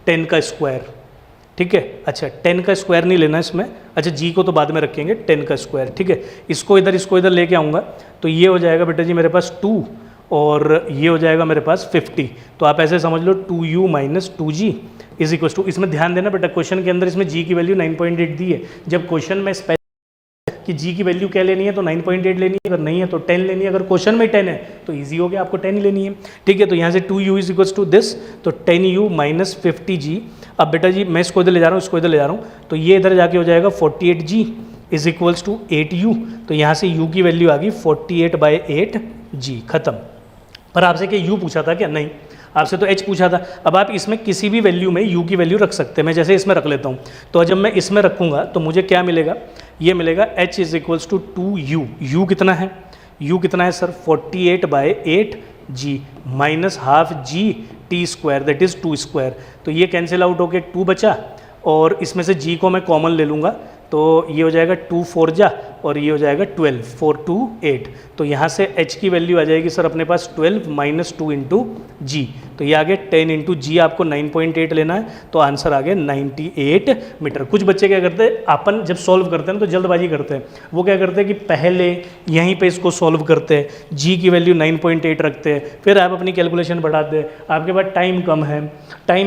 10 का स्क्वायर, ठीक है। अच्छा 10 का स्क्वायर नहीं लेना इसमें, अच्छा g को तो बाद में रखेंगे, 10 का स्क्वायर, ठीक है। इसको इधर लेके आऊँगा, तो ये हो जाएगा बेटा जी मेरे पास 2, और ये हो जाएगा मेरे पास 50। तो आप ऐसे समझ लो 2u - 2g is equal to, इसमें ध्यान देना बेटा क्वेश्चन के अंदर इसमें g की वैल्यू 9.8 दी है। जब क्वेश्चन में कि g की वैल्यू क्या लेनी है तो 9.8 लेनी है, अगर नहीं है तो 10 लेनी है, अगर क्वेश्चन में 10 है तो इजी हो गया, आपको 10 ही लेनी है, ठीक है। तो यहाँ से 2u is equal to this, तो 10u - 50g। अब बेटा जी मैं इसको इधर ले जा रहा हूँ, इसको इधर ले जा रहा हूँ, तो ये इधर जाके हो जाएगा 48g is equals to 8u। तो यहाँ से u की वैल्यू आ गई 48/8g, खत्म। पर आपसे क्या u पूछा था क्या, नहीं, आपसे तो h पूछा था। अब आप इसमें किसी भी वैल्यू में u की वैल्यू रख सकते हैं, मैं जैसे इसमें रख लेता हूँ, तो जब मैं इसमें रखूँगा तो मुझे क्या मिलेगा, ये मिलेगा h is equals to 2u। u कितना है, u कितना है sir 48/8g -½ g t² that is 2²। तो ये कैंसिल आउट होके 2 बचा, और इसमें से g को मैं कॉमन ले लूँगा, तो ये हो जाएगा 2 4 जा, और ये हो जाएगा 12, 4 2 8। तो यहाँ से h की वैल्यू आ जाएगी सर अपने पास 12 - 2 × g, तो ये आ गया 10 × g, आपको 9.8 लेना है, तो आंसर आ गया 98 मीटर। कुछ बच्चे क्या करते हैं, अपन जब सॉल्व करते हैं ना तो जल्दबाजी करते हैं, वो क्या करते हैं कि पहले यहीं पे इसको सॉल्व करते हैं, g की वैल्यू 9.8 रखते हैं, फिर आप अपनी कैलकुलेशन बढ़ाते हैं, आपके पास टाइम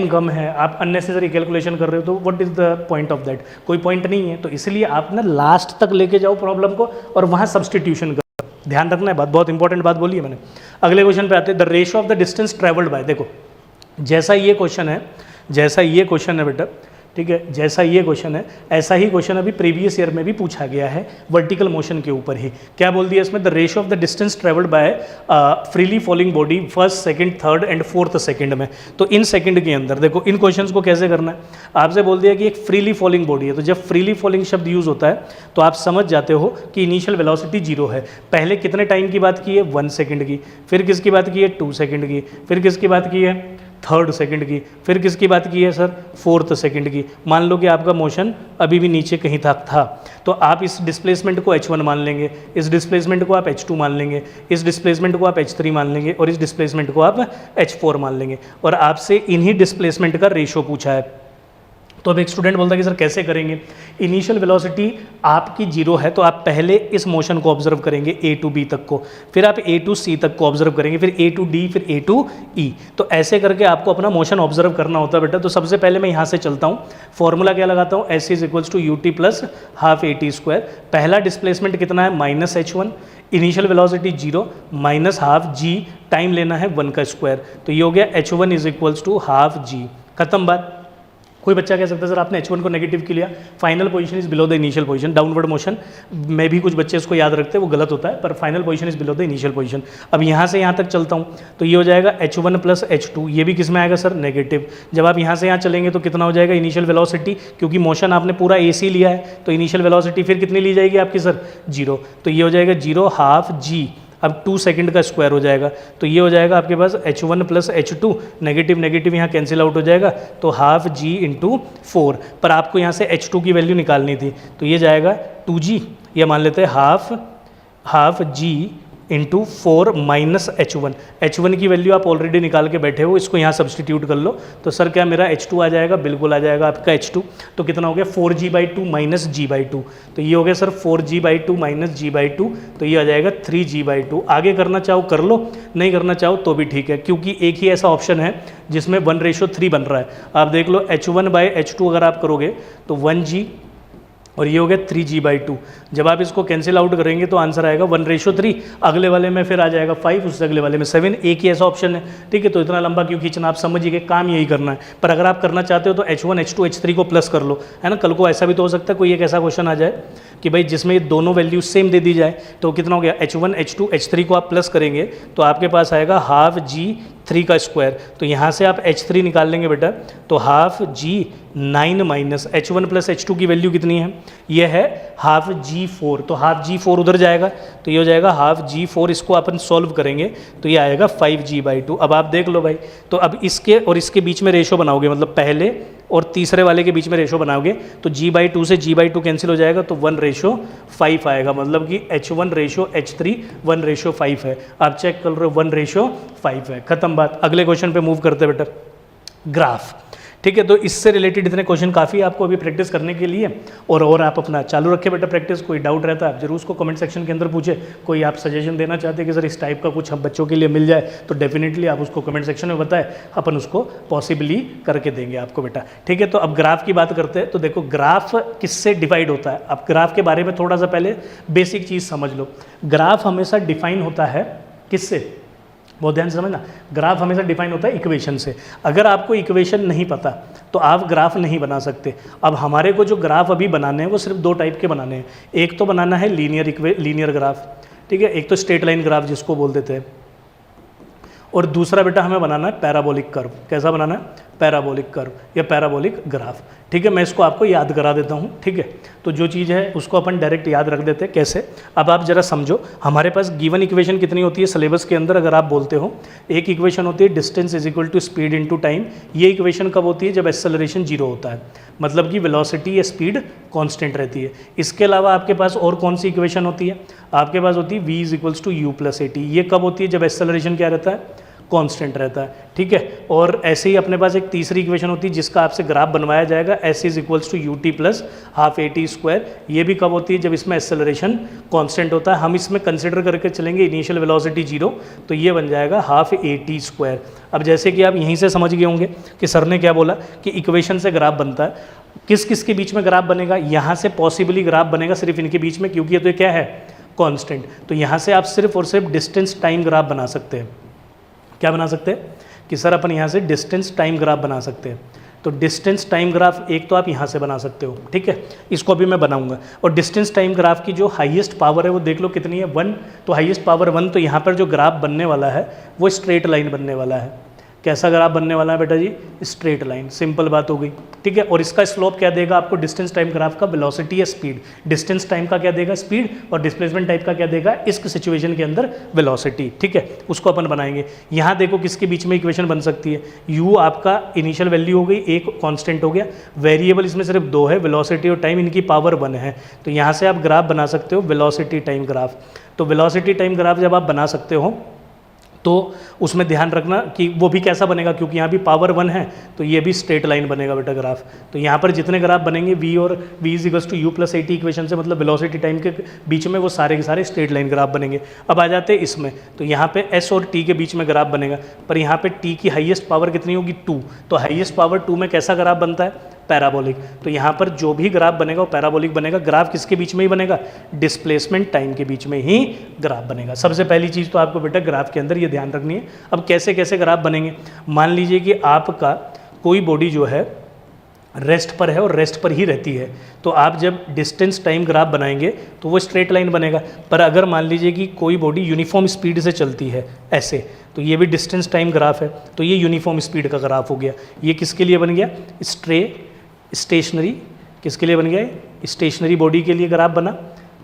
कम है, आप अननेसेसरी कैलकुलेशन कर रहे हो, तो what is the point of that, कोई पॉइंट नहीं है। तो इसलिए आप ना लास्ट तक लेके जाओ प्रॉब्लम को और वहाँ सब्सटीट्यूशन करो, ध्यान रखना है बात, बहुत इंपॉर्टेंट बात बोली है मैंने। अगले क्वेश्चन पे आते हैं, the ratio of the distance travelled by. देखो जैसा ये क्वेश्चन है बेटा, ठीक है, जैसा ये क्वेश्चन है ऐसा ही क्वेश्चन अभी प्रीवियस ईयर में भी पूछा गया है, वर्टिकल मोशन के ऊपर ही। क्या बोल दिया इसमें, the ratio of the distance travelled by freely falling body first, second, third and fourth second में। तो इन सेकंड के अंदर देखो इन क्वेश्चंस को कैसे करना है, आपसे बोल दिया कि एक फ्रीली फॉलिंग बॉडी है, तो जब फ्रीली फॉलिंग शब्द यूज होता है तो आप समझ जाते हो कि इनिशियल वेलोसिटी 0 है। पहले कितने टाइम की बात की है, 1 सेकेंड की, फिर किसकी बात की है 2 सेकेंड की, फिर किसकी बात की है 3rd सेकंड की, फिर किसकी बात की है सर 4th सेकंड की। मान लो कि आपका मोशन अभी भी नीचे कहीं तक था, तो आप इस डिस्प्लेसमेंट को h1 मान लेंगे, इस डिस्प्लेसमेंट को आप h2 मान लेंगे, इस डिस्प्लेसमेंट को आप h3 मान लेंगे और इस डिस्प्लेसमेंट को आप h4 मान लेंगे। और आपसे इन्हीं डिस्प्लेसमेंट का रेशो पूछा है। तो अब एक स्टूडेंट बोलता है कि सर कैसे करेंगे। इनिशियल वेलोसिटी आपकी 0 है, तो आप पहले इस मोशन को ऑब्जर्व करेंगे A to B तक को, फिर आप A to C तक को ऑब्जर्व करेंगे, फिर A to D, फिर A to E। तो ऐसे करके आपको अपना मोशन ऑब्जर्व करना होता है बेटा। तो सबसे पहले मैं यहाँ से चलता हूँ, फॉर्मूला क्या लगाता हूँ, S is equals to ut plus half AT square. पहला डिस्प्लेसमेंट कितना है -h1, initial velocity 0 minus half g, time लेना है 1 का स्क्वायर, तो ये हो गया h1 is equals to half g। खत्म बात। कोई बच्चा कह सकता है सर आपने h1 को नेगेटिव क्यों लिया, final position is below the initial position. Downward motion में भी कुछ बच्चे इसको याद रखते हैं, वो गलत होता है, पर final position is below the initial position. अब यहाँ से यहाँ तक चलता हूँ, तो ये हो जाएगा h1 प्लस h2, ये भी किस में आएगा सर नेगेटिव। जब आप यहाँ से यहाँ चलेंगे तो कितना हो जाएगा इनिशियल वेलोसिटी, क्योंकि मोशन आपने पूरा AC लिया है, तो इनिशियल वेलोसिटी फिर कितनी ली जाएगी आपकी सर 0, तो ये हो जाएगा 0 हाफ g। अब 2 सेकंड का स्क्वायर हो जाएगा, तो ये हो जाएगा आपके पास h1 plus h2, negative negative यहाँ कैंसिल आउट हो जाएगा, तो हाफ g इंटू 4। पर आपको यहाँ से h2 की वैल्यू निकालनी थी, तो ये जाएगा 2g, ये मान लेते हैं half g into 4 minus h1 की वैल्यू आप ऑलरेडी निकाल के बैठे हो, इसको यहाँ सब्सटीट्यूट कर लो। तो सर क्या मेरा h2 आ जाएगा, बिल्कुल आ जाएगा आपका h2। तो कितना हो गया 4g/2 माइनस g/2, तो ये हो गया सर 4g/2 माइनस g/2, तो ये आ जाएगा 3g/2। आगे करना चाहो कर लो, नहीं करना चाहो तो भी ठीक है, क्योंकि एक ही ऐसा ऑप्शन है जिसमें 1:3 बन रहा है। आप देख लो h1/h2 अगर आप करोगे तो 1g और ये हो गया 3g/2। जब आप इसको कैंसिल आउट करेंगे तो आंसर आएगा 1:3। अगले वाले में फिर आ जाएगा 5, उससे अगले वाले में 7। एक ही ऐसा ऑप्शन है, ठीक है। तो इतना लंबा क्यों खींचना, आप समझ गए, काम यही करना है। पर अगर आप करना चाहते हो तो h1 h2 h3 को प्लस कर लो, है ना। कल को ऐसा भी तो हो सकता है कोई एक ऐसा क्वेश्चन आ जाए कि भाई जिसमें ये दोनों वैल्यूज सेम दे दी जाए, तो कितना हो गया h1 h2 h3 को आप प्लस करेंगे तो आपके पास आएगा हाफ g3 का स्क्वायर। तो यहाँ से आप h3 निकाल लेंगे बेटा, तो half g9 minus h1 plus h2 की वैल्यू कितनी है, ये है हाफ g4। तो हाफ g4 उधर जाएगा, तो ये हो जाएगा हाफ g4। इसको अपन सॉल्व करेंगे तो ये आएगा 5g/2। अब आप देख लो भाई, तो अब इसके और इसके बीच में रेशो बनाओगे, मतलब पहले और तीसरे वाले के बीच में रेशो बनाओगे, तो g/2 से g/2 कैंसिल हो जाएगा, तो 1:5 आएगा। मतलब कि h1 रेशो h3 1:5 है। आप चेक कर रहे हो 1:5 है। खत्म बात। अगले क्वेश्चन पे मूव करते बेटा, ग्राफ, ठीक है। तो इससे रिलेटेड इतने क्वेश्चन काफ़ी आपको अभी प्रैक्टिस करने के लिए, और आप अपना चालू रखें बेटा प्रैक्टिस। कोई डाउट रहता है आप जरूर उसको कमेंट सेक्शन के अंदर पूछे। कोई आप सजेशन देना चाहते हैं कि सर इस टाइप का कुछ हम बच्चों के लिए मिल जाए, तो डेफिनेटली आप उसको कमेंट सेक्शन में बताएं, अपन उसको पॉसिबली करके देंगे आपको बेटा, ठीक है। तो अब ग्राफ की बात करते हैं। तो देखो ग्राफ किससे डिवाइड होता है। अब ग्राफ के बारे में थोड़ा सा पहले बेसिक चीज़ समझ लो। ग्राफ हमेशा डिफाइन होता है किससे, बहुत ध्यान से समझना। ग्राफ हमेशा डिफाइन होता है इक्वेशन से। अगर आपको इक्वेशन नहीं पता तो आप ग्राफ नहीं बना सकते। अब हमारे को जो ग्राफ अभी बनाने हैं वो सिर्फ 2 टाइप के बनाने हैं। एक तो बनाना है लीनियर ग्राफ, ठीक है, एक तो स्ट्रेट लाइन ग्राफ जिसको बोल देते हैं, और दूसरा बेटा हमें बनाना है पैराबोलिक कर्व। कैसा बनाना है, पैराबोलिक कर्व या पैराबोलिक ग्राफ, ठीक है। मैं इसको आपको याद करा देता हूँ, ठीक है। तो जो चीज़ है उसको अपन डायरेक्ट याद रख देते हैं। कैसे, अब आप जरा समझो। हमारे पास गिवन इक्वेशन कितनी होती है सिलेबस के अंदर, अगर आप बोलते हो एक इक्वेशन होती है distance is equal to speed into time. ये इक्वेशन कब होती है, जब एक्सेलरेशन 0 होता है, मतलब कि वेलोसिटी या स्पीड कांस्टेंट रहती है। इसके अलावा आपके पास और कौन सी इक्वेशन होती है, आपके पास होती है v is equals to u plus at। ये कब होती है, जब एक्सेलरेशन क्या रहता है, कांस्टेंट रहता है, ठीक है। और ऐसे ही अपने पास एक तीसरी इक्वेशन होती है जिसका आपसे ग्राफ बनवाया जाएगा, s is equals to ut plus half at square. ये भी कब होती है, जब इसमें एक्सेलरेशन कांस्टेंट होता है। हम इसमें कंसिडर करके चलेंगे इनिशियल वेलोसिटी 0, तो ये बन जाएगा हाफ at स्क्वायर। अब जैसे कि आप यहीं से समझ गए होंगे कि सर ने क्या बोला कि इक्वेशन से ग्राफ बनता है। किस किस के बीच में ग्राफ बनेगा, यहाँ से पॉसिबली ग्राफ बनेगा सिर्फ इनके बीच में, क्योंकि ये तो क्या है कॉन्स्टेंट। तो यहाँ से आप सिर्फ और सिर्फ डिस्टेंस टाइम ग्राफ बना सकते हैं। क्या बना सकते हैं कि सर अपन यहाँ से डिस्टेंस टाइम ग्राफ बना सकते हैं। तो डिस्टेंस टाइम ग्राफ एक तो आप यहाँ से बना सकते हो, ठीक है, इसको अभी मैं बनाऊंगा। और डिस्टेंस टाइम ग्राफ की जो हाईएस्ट पावर है वो देख लो कितनी है, 1। तो हाईएस्ट पावर 1, तो यहाँ पर जो ग्राफ बनने वाला है वो स्ट्रेट लाइन बनने वाला है, कैसा ग्राफ बनने वाला है बेटा जी, स्ट्रेट लाइन, सिंपल बात हो गई, ठीक है। और इसका स्लोप क्या देगा आपको, डिस्टेंस टाइम ग्राफ का वेलोसिटी या स्पीड, डिस्टेंस टाइम का क्या देगा स्पीड, और डिस्प्लेसमेंट टाइप का क्या देगा इस सिचुएशन के अंदर वेलोसिटी, ठीक है। उसको अपन बनाएंगे। यहाँ देखो किसके बीच में इक्वेशन बन सकती है, u आपका इनिशियल वैल्यू हो गई, एक कांस्टेंट हो गया, वेरिएबल इसमें सिर्फ दो है, वेलोसिटी और टाइम, इनकी पावर 1 है। तो यहाँ से आप ग्राफ बना सकते हो वेलोसिटी टाइम ग्राफ। तो वेलोसिटी टाइम ग्राफ जब आप बना सकते हो तो उसमें ध्यान रखना कि वो भी कैसा बनेगा, क्योंकि यहाँ भी पावर 1 है तो ये भी स्ट्रेट लाइन बनेगा बेटा ग्राफ। तो यहाँ पर जितने ग्राफ बनेंगे v और v = u + at इक्वेशन से, मतलब वेलोसिटी टाइम के बीच में, वो सारे के सारे स्ट्रेट लाइन ग्राफ बनेंगे। अब आ जाते हैं इसमें, तो यहाँ पे s और t के बीच में ग्राफ बनेगा, पर यहाँ पे t की हाईएस्ट पावर कितनी होगी 2, तो हाईएस्ट पावर 2 में कैसा ग्राफ बनता है, पैराबोलिक। तो यहाँ पर जो भी ग्राफ बनेगा वो पैराबोलिक बनेगा। ग्राफ किसके बीच में ही बनेगा, डिस्प्लेसमेंट टाइम के बीच में ही ग्राफ बनेगा। सबसे पहली चीज़ तो आपको बेटा ग्राफ के अंदर ये ध्यान रखनी है। अब कैसे कैसे ग्राफ बनेंगे, मान लीजिए कि आपका कोई बॉडी जो है रेस्ट पर है और रेस्ट पर ही रहती है, तो आप जब डिस्टेंस टाइम ग्राफ बनाएंगे तो वो स्ट्रेट लाइन बनेगा। पर अगर मान लीजिए कि कोई बॉडी यूनिफॉर्म स्पीड से चलती है ऐसे, तो ये भी डिस्टेंस टाइम ग्राफ है, तो ये यूनिफॉर्म स्पीड का ग्राफ हो गया। ये किसके लिए बन गया, स्टेशनरी, किसके लिए बन गया, स्टेशनरी बॉडी के लिए ग्राफ बना,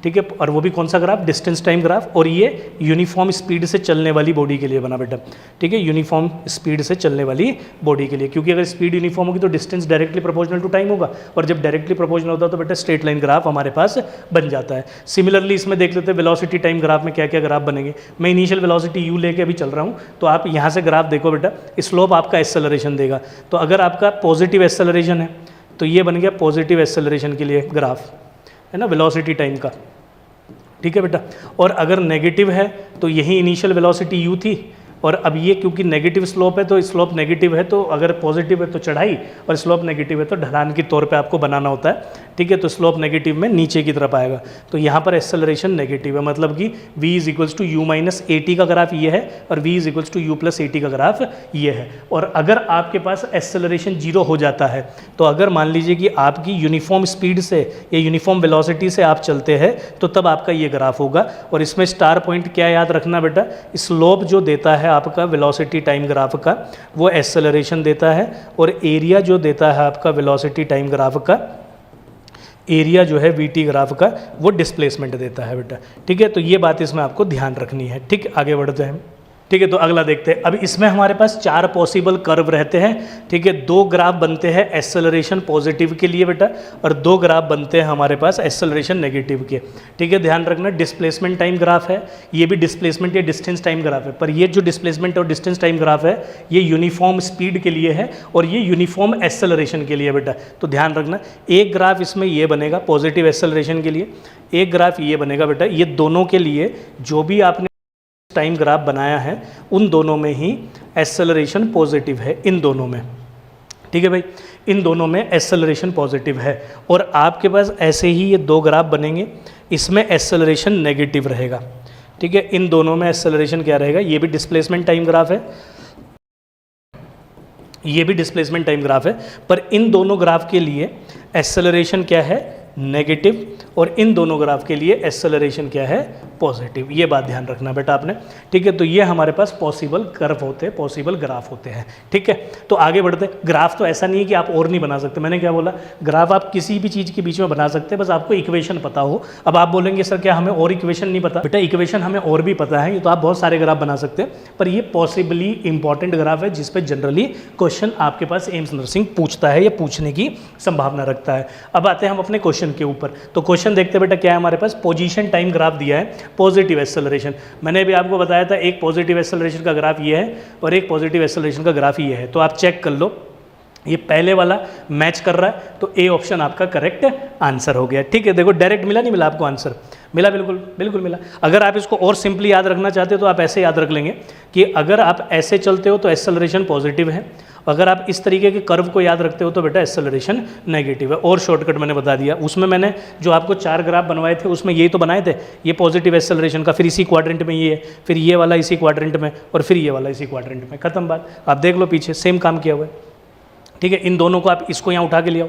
ठीक है। और वो भी कौन सा ग्राफ, डिस्टेंस टाइम ग्राफ। और ये यूनिफॉर्म स्पीड से चलने वाली बॉडी के लिए बना बेटा, ठीक है, यूनिफॉर्म स्पीड से चलने वाली बॉडी के लिए, क्योंकि अगर स्पीड यूनिफॉर्म होगी तो distance directly proportional to time होगा, और जब डायरेक्टली प्रोपोर्शनल होता है तो बेटा स्ट्रेट लाइन ग्राफ हमारे पास बन जाता है। सिमिलरली इसमें देख लेते हैं वेलोसिटी टाइम ग्राफ में क्या क्या ग्राफ बनेंगे। मैं इनिशियल वेलोसिटी u लेके अभी चल रहा हूँ, तो आप यहाँ से ग्राफ देखो बेटा, स्लोप आपका एक्सेलरेशन देगा। तो अगर आपका पॉजिटिव एक्सेलरेशन है तो ये बन गया पॉजिटिव एक्सेलरेशन के लिए ग्राफ, है ना, वेलोसिटी टाइम का, ठीक है बेटा। और अगर नेगेटिव है तो यही इनिशियल वेलोसिटी u थी, और अब ये क्योंकि नेगेटिव स्लोप है तो स्लोप नेगेटिव है, तो अगर पॉजिटिव है तो चढ़ाई, और स्लोप नेगेटिव है तो ढलान के तौर पे आपको बनाना होता है, ठीक है। तो स्लोप नेगेटिव में नीचे की तरफ आएगा, तो यहाँ पर एक्सेलरेशन नेगेटिव है, मतलब कि v = u - at का ग्राफ ये है, और v = u + at का ग्राफ ये है। और अगर आपके पास एक्सेलरेशन 0 हो जाता है, तो अगर मान लीजिए कि आपकी यूनिफॉर्म स्पीड से या यूनिफॉर्म वेलोसिटी से आप चलते हैं, तो तब आपका ये ग्राफ होगा। और इसमें स्टार पॉइंट क्या याद रखना बेटा, स्लोप जो देता है आपका वेलोसिटी टाइम ग्राफ का, वो एक्सेलरेशन देता है, और एरिया जो देता है आपका वेलोसिटी टाइम ग्राफ का, एरिया जो है वीटी ग्राफ का, वो डिस्प्लेसमेंट देता है बेटा, ठीक है। तो ये बात इसमें आपको ध्यान रखनी है, ठीक। आगे बढ़ते हैं, ठीक है। तो अगला देखते हैं। अब इसमें हमारे पास 4 पॉसिबल कर्व रहते हैं, ठीक है। 2 ग्राफ बनते हैं एक्सेलरेशन पॉजिटिव के लिए बेटा, और 2 ग्राफ बनते हैं हमारे पास एक्सेलरेशन नेगेटिव के, ठीक है। ध्यान रखना, डिस्प्लेसमेंट टाइम ग्राफ है, ये भी डिस्प्लेसमेंट या डिस्टेंस टाइम ग्राफ है, पर ये जो डिस्प्लेसमेंट और डिस्टेंस टाइम ग्राफ है ये यूनिफॉर्म स्पीड के लिए है, और ये यूनिफॉर्म एक्सेलरेशन के लिए बेटा। तो ध्यान रखना, एक ग्राफ इसमें ये बनेगा पॉजिटिव एक्सेलरेशन के लिए, एक ग्राफ ये बनेगा बेटा। ये दोनों के लिए जो भी आपने टाइम ग्राफ बनाया है उन दोनों में ही एक्सेलरेशन पॉजिटिव है, इन दोनों में, ठीक है भाई, इन दोनों में एक्सेलरेशन पॉजिटिव है। और आपके पास ऐसे ही ये 2 ग्राफ बनेंगे, इसमें एक्सेलरेशन नेगेटिव रहेगा, ठीक है। इन दोनों में एक्सेलरेशन क्या रहेगा, ये भी डिस्प्लेसमेंट टाइम ग्राफ है, ये भी डिस्प्लेसमेंट टाइम ग्राफ है, पर इन दोनों ग्राफ के लिए एक्सेलरेशन क्या है, नेगेटिव, और इन दोनों ग्राफ के लिए एक्सेलरेशन क्या है, पॉजिटिव। ये बात ध्यान रखना बेटा आपने, ठीक है। तो ये हमारे पास पॉसिबल कर्व होते हैं, पॉसिबल ग्राफ होते हैं, ठीक है। तो आगे बढ़ते हैं। ग्राफ तो ऐसा नहीं है कि आप और नहीं बना सकते, मैंने क्या बोला, ग्राफ आप किसी भी चीज़ के बीच में बना सकते हैं, बस आपको इक्वेशन पता हो। अब आप बोलेंगे सर क्या हमें और इक्वेशन नहीं पता, बेटा इक्वेशन हमें और भी पता है, ये तो आप बहुत सारे ग्राफ बना सकते हैं, पर ये पॉसिबली इंपॉर्टेंट ग्राफ है जिस पर जनरली क्वेश्चन आपके पास एम्स नर्सिंग पूछता है या पूछने की संभावना रखता है। अब आते हैं हम अपने क्वेश्चन के ऊपर। तो क्वेश्चन देखते बेटा क्या है हमारे पास, पोजीशन टाइम ग्राफ दिया है, पॉजिटिव एक्सेलरेशन। मैंने भी आपको बताया था एक पॉजिटिव एक्सेलरेशन का ग्राफ ये है और एक पॉजिटिव एक्सेलरेशन का ग्राफ ये है। तो आप चेक कर लो, ये पहले वाला मैच कर रहा है, तो ए ऑप्शन आपका करेक्ट आंसर हो गया, ठीक है। देखो डायरेक्ट मिला, नहीं मिला आपको आंसर, मिला, बिल्कुल बिल्कुल मिला। अगर आप इसको और सिंपली याद रखना चाहते हो तो आप ऐसे याद रख लेंगे कि अगर आप ऐसे चलते हो तो एक्सेलरेशन पॉजिटिव है, अगर आप इस तरीके के कर्व को याद रखते हो तो बेटा एक्सेलरेशन नेगेटिव है। और शॉर्टकट मैंने बता दिया, उसमें मैंने जो आपको 4 ग्राफ बनवाए थे उसमें यही तो बनाए थे, ये पॉजिटिव एक्सेलरेशन का, फिर इसी क्वाड्रेंट में ये है, फिर ये वाला इसी क्वाड्रेंट में, और फिर ये वाला इसी क्वाड्रेंट में, खत्म बात। आप देख लो पीछे सेम काम किया हुआ है, ठीक है। इन दोनों को आप इसको यहाँ उठा के ले आओ,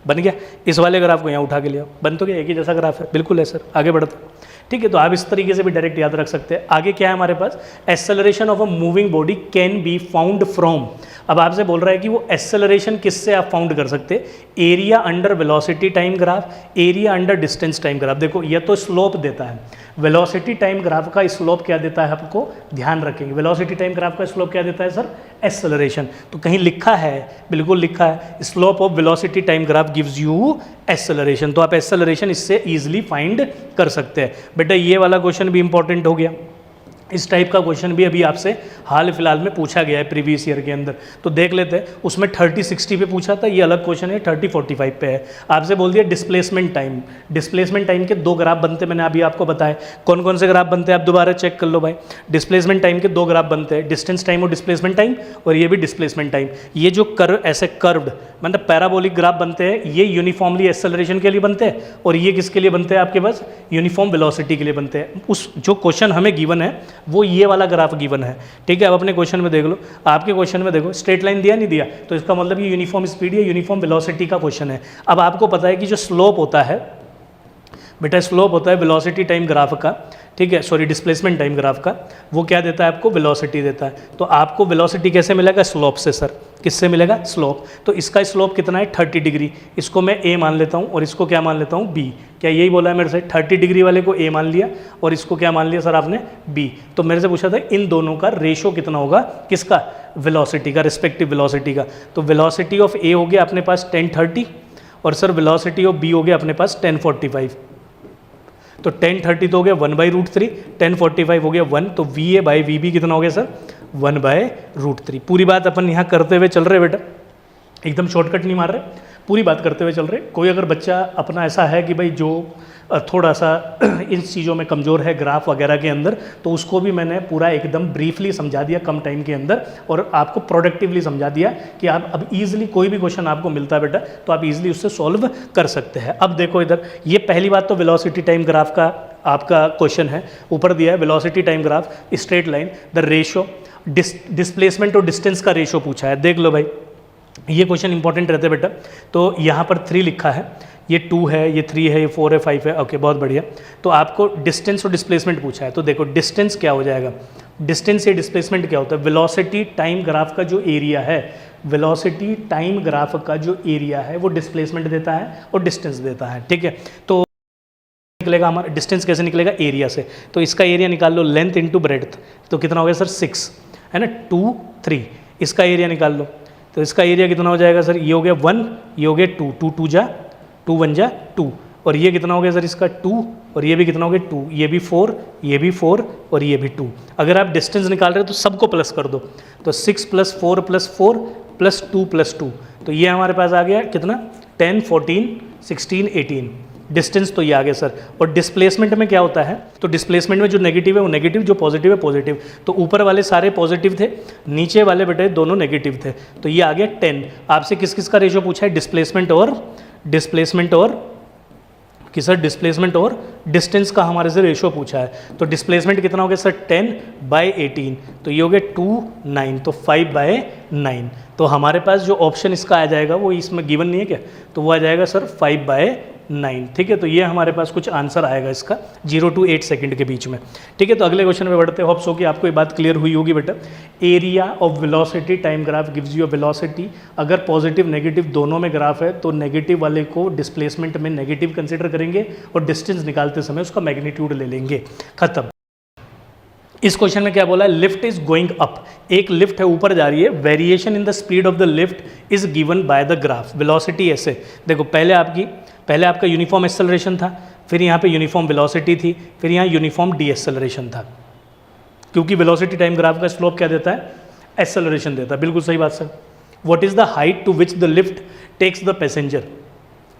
बन गया। इस वाले ग्राफ को यहाँ उठा के ले आओ, बन तो गया, एक ही जैसा ग्राफ है, बिल्कुल है सर। आगे बढ़ते हैं, ठीक है। तो आप इस तरीके से भी डायरेक्ट याद रख सकते हैं। आगे क्या है हमारे पास, acceleration of a moving body can be found from. अब आपसे बोल रहा है कि वो एक्सेलरेशन किससे आप फाउंड कर सकते हैं, area under velocity time graph, area under distance time graph. देखो ये तो स्लोप देता है, वेलोसिटी टाइम ग्राफ का स्लोप क्या देता है आपको, ध्यान रखेंगे। वेलोसिटी टाइम ग्राफ का स्लोप क्या देता है सर, एक्सेलरेशन। तो कहीं लिखा है, बिल्कुल लिखा है, slope of velocity time graph gives you acceleration. तो आप एक्सेलरेशन इससे इजीली फाइंड कर सकते हैं। बेटा ये वाला क्वेश्चन भी इंपॉर्टेंट हो गया। इस टाइप का क्वेश्चन भी अभी आपसे हाल फिलहाल में पूछा गया है प्रीवियस ईयर के अंदर, तो देख लेते हैं। उसमें 30-60 पे पूछा था, ये अलग क्वेश्चन है 30-45 पे है। आपसे बोल दिया डिस्प्लेसमेंट टाइम, डिस्प्लेसमेंट टाइम के 2 ग्राफ बनते, मैंने अभी आपको बताया। कौन कौन से ग्राफ बनते हैं आप दोबारा चेक कर लो भाई। डिस्प्लेसमेंट टाइम के 2 ग्राफ बनते हैं, डिस्टेंस टाइम और डिस्प्लेसमेंट टाइम, और ये भी डिस्प्लेसमेंट टाइम। ये जो कर्व ऐसे कर्व्ड मतलब पैराबोलिक ग्राफ बनते हैं, ये यूनिफॉर्मली एक्सेलरेशन के लिए बनते हैं, और ये किसके लिए बनते हैं आपके पास, यूनिफॉर्म वेलोसिटी के लिए बनते हैं। उस जो क्वेश्चन हमें गिवन है वो ये वाला ग्राफ गिवन है, ठीक है। अब अपने क्वेश्चन में देख लो, आपके क्वेश्चन में देखो स्ट्रेट लाइन दिया नहीं दिया, तो इसका मतलब ये यूनिफॉर्म स्पीड या यूनिफॉर्म वेलोसिटी का क्वेश्चन है। अब आपको पता है कि जो स्लोप होता है बेटा, स्लोप होता है वेलोसिटी टाइम ग्राफ का, ठीक है, सॉरी डिस्प्लेसमेंट टाइम ग्राफ का, वो क्या देता है आपको, वेलोसिटी देता है। तो आपको वेलोसिटी कैसे मिलेगा, स्लोप से सर। किससे मिलेगा, स्लोप। तो इसका स्लोप कितना है, 30 डिग्री। इसको मैं ए मान लेता हूँ और इसको क्या मान लेता हूँ, बी। क्या यही बोला है मेरे से, 30 डिग्री वाले को ए मान लिया और इसको क्या मान लिया सर आपने, बी। तो मेरे से पूछा था इन दोनों का रेशो कितना होगा, किसका, वेलोसिटी का, रिस्पेक्टिव वेलोसिटी का। तो वेलोसिटी ऑफ ए हो गया अपने पास 1030 और सर वेलोसिटी ऑफ बी हो गया अपने पास 1045। तो 1030 तो हो गया 1/√3, 1045 हो गया 1, तो V A by V B कितना हो गया सर, 1/√3। पूरी बात अपन यहाँ करते हुए चल रहे बेटा, एकदम शॉर्टकट नहीं मार रहे, पूरी बात करते हुए चल रहे। कोई अगर बच्चा अपना ऐसा है कि भाई जो थोड़ा सा इन चीज़ों में कमज़ोर है ग्राफ वगैरह के अंदर, तो उसको भी मैंने पूरा एकदम ब्रीफली समझा दिया कम टाइम के अंदर, और आपको प्रोडक्टिवली समझा दिया कि आप अब ईजिली कोई भी क्वेश्चन आपको मिलता है बेटा तो आप ईजिली उससे सॉल्व कर सकते हैं। अब देखो इधर, ये पहली बात तो वेलोसिटी टाइम ग्राफ का आपका क्वेश्चन है, ऊपर दिया है velocity time graph, straight line, the ratio, displacement और डिस्टेंस का रेशो पूछा है। देख लो भाई, ये क्वेश्चन इंपॉर्टेंट रहते हैं बेटा। तो यहाँ पर 3 लिखा है, ये 2 है, ये 3 है, ये 4 है, 5 है, ओके बहुत बढ़िया। तो आपको डिस्टेंस और डिस्प्लेसमेंट पूछा है, तो देखो डिस्टेंस क्या हो जाएगा, डिस्टेंस या डिस्प्लेसमेंट क्या होता है, वेलोसिटी टाइम ग्राफ का जो एरिया है, वेलोसिटी टाइम ग्राफ का जो एरिया है वो डिस्प्लेसमेंट देता है और डिस्टेंस देता है, ठीक है। तो निकलेगा हमारा डिस्टेंस कैसे निकलेगा, एरिया से। तो इसका एरिया निकाल लो, लेंथ इंटू ब्रेड्थ, तो कितना हो गया सर 6, है ना, 2 3। इसका एरिया निकाल लो, तो इसका एरिया कितना हो जाएगा सर, ये हो गया 1, ये हो गया 2, 2 2 जा 2 1 जा 2, और ये कितना हो गया सर इसका 2, और ये भी कितना हो गया 2, ये भी 4, ये भी 4 और ये भी 2। अगर आप डिस्टेंस निकाल रहे हो तो सबको प्लस कर दो, तो 6 + 4 + 4 + 2 + 2, तो ये हमारे पास आ गया कितना, 10 14 16 18। डिस्टेंस तो ये आ गया सर। और डिस्प्लेसमेंट में क्या होता है, तो डिस्प्लेसमेंट में जो नेगेटिव है वो नेगेटिव, जो पॉजिटिव है पॉजिटिव। तो ऊपर वाले सारे पॉजिटिव थे, नीचे वाले बेटे दोनों नेगेटिव थे, तो ये आ गया 10। आपसे किस किस का रेशो पूछा है, डिस्प्लेसमेंट और कि सर डिस्प्लेसमेंट और डिस्टेंस का हमारे से रेशो पूछा है। तो डिस्प्लेसमेंट कितना हो गया सर 10/18, तो ये हो गया 2 9, तो 5/9। तो हमारे पास जो ऑप्शन इसका आ जाएगा वो इसमें गिवन नहीं है क्या, तो वो आ जाएगा सर 5/9, ठीक है। तो ये हमारे पास कुछ आंसर आएगा इसका 0 to 8 सेकंड के बीच में, ठीक है। तो अगले क्वेश्चन में बढ़ते हैं। होप्स हो कि आपको ये बात क्लियर हुई होगी बेटा। Area of velocity time graph gives you a velocity. अगर पॉजिटिव नेगेटिव दोनों में ग्राफ है तो नेगेटिव वाले को डिस्प्लेसमेंट में नेगेटिव कंसिडर करेंगे और डिस्टेंस निकालते समय उसका मैग्नीट्यूड ले लेंगे, खत्म। इस क्वेश्चन में क्या बोला है, लिफ्ट इज गोइंग अप, एक लिफ्ट है ऊपर जा रही है, variation in the speed of the lift is given by the graph. Velocity ऐसे देखो, पहले आपका यूनिफॉर्म एक्सेलरेशन था, फिर यहाँ पे यूनिफॉर्म वेलोसिटी थी, फिर यहाँ यूनिफॉर्म डी एक्सेलरेशन था, क्योंकि वेलोसिटी टाइम ग्राफ का स्लोप क्या देता है, एक्सेलरेशन देता है। बिल्कुल सही बात sir. What is the height to which the lift takes the passenger,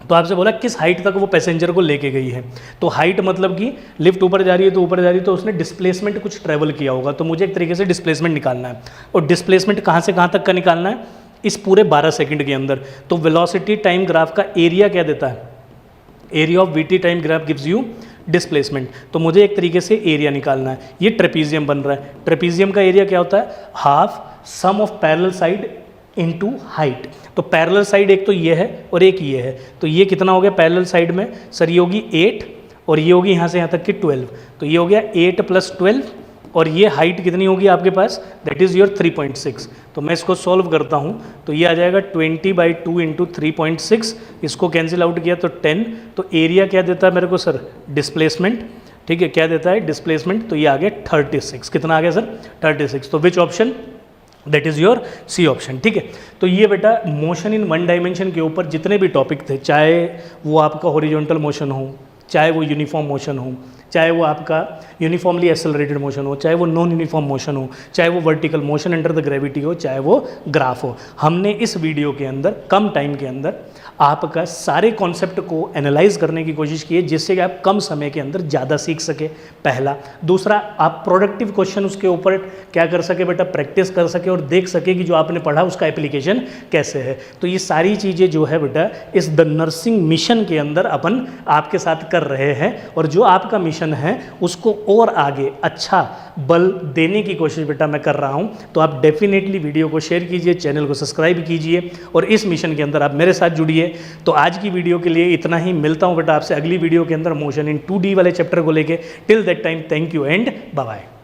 तो आपसे बोला किस हाइट तक वो पैसेंजर को लेके गई है। तो हाइट मतलब कि लिफ्ट ऊपर जा रही है तो ऊपर जा रही है, तो उसने डिस्प्लेसमेंट कुछ ट्रेवल किया होगा, तो मुझे एक तरीके से डिस्प्लेसमेंट निकालना है। और डिस्प्लेसमेंट कहाँ से कहाँ तक का निकालना है, इस पूरे 12 सेकंड के अंदर। तो वेलोसिटी टाइम ग्राफ का एरिया क्या देता है, area of VT time graph gives you displacement. तो मुझे एक तरीके से एरिया निकालना है। ये ट्रेपीजियम बन रहा है, ट्रेपीजियम का एरिया क्या होता है, half sum of parallel side into height. तो पैरेलल साइड एक तो ये है और एक ये है, तो ये कितना हो गया पैरेलल साइड में सर, ये होगी 8 और ये होगी यहाँ से यहाँ तक की 12, तो ये हो गया 8 + 12 और ये हाइट कितनी होगी आपके पास, दैट इज़ योर 3.6। तो मैं इसको सॉल्व करता हूँ तो ये आ जाएगा 20/2 × 3.6, इसको कैंसिल आउट किया तो 10, तो एरिया क्या देता है मेरे को सर, डिस्प्लेसमेंट, ठीक है, क्या देता है डिस्प्लेसमेंट, तो ये आ गया 36, कितना आ गया सर 36, तो which option, that is your C option, ठीक है। तो ये बेटा मोशन इन वन डायमेंशन के ऊपर जितने भी टॉपिक थे, चाहे वो आपका हॉरिजॉन्टल मोशन हो, चाहे वो यूनिफॉर्म मोशन हो, चाहे वो आपका यूनिफॉर्मली एक्सेलरेटेड मोशन हो, चाहे वो नॉन यूनिफॉर्म मोशन हो, चाहे वो vertical motion under the gravity हो, चाहे वो ग्राफ हो, हमने इस वीडियो के अंदर कम टाइम के अंदर आपका सारे कॉन्सेप्ट को एनालाइज करने की कोशिश की है, जिससे कि आप कम समय के अंदर ज़्यादा सीख सके, पहला। दूसरा, आप प्रोडक्टिव क्वेश्चन उसके ऊपर क्या कर सके बेटा, प्रैक्टिस कर सके और देख सके कि जो आपने पढ़ा उसका एप्लीकेशन कैसे है। तो ये सारी चीज़ें जो है बेटा इस द नर्सिंग मिशन के अंदर अपन आपके साथ कर रहे हैं, और जो आपका मिशन है उसको और आगे अच्छा बल देने की कोशिश बेटा मैं कर रहा हूं। तो आप डेफिनेटली वीडियो को शेयर कीजिए, चैनल को सब्सक्राइब कीजिए और इस मिशन के अंदर आप मेरे साथ जुड़िए। तो आज की वीडियो के लिए इतना ही, मिलता हूं बेटा आपसे अगली वीडियो के अंदर मोशन इन 2D वाले चैप्टर को लेके। Till that time, thank you and bye bye.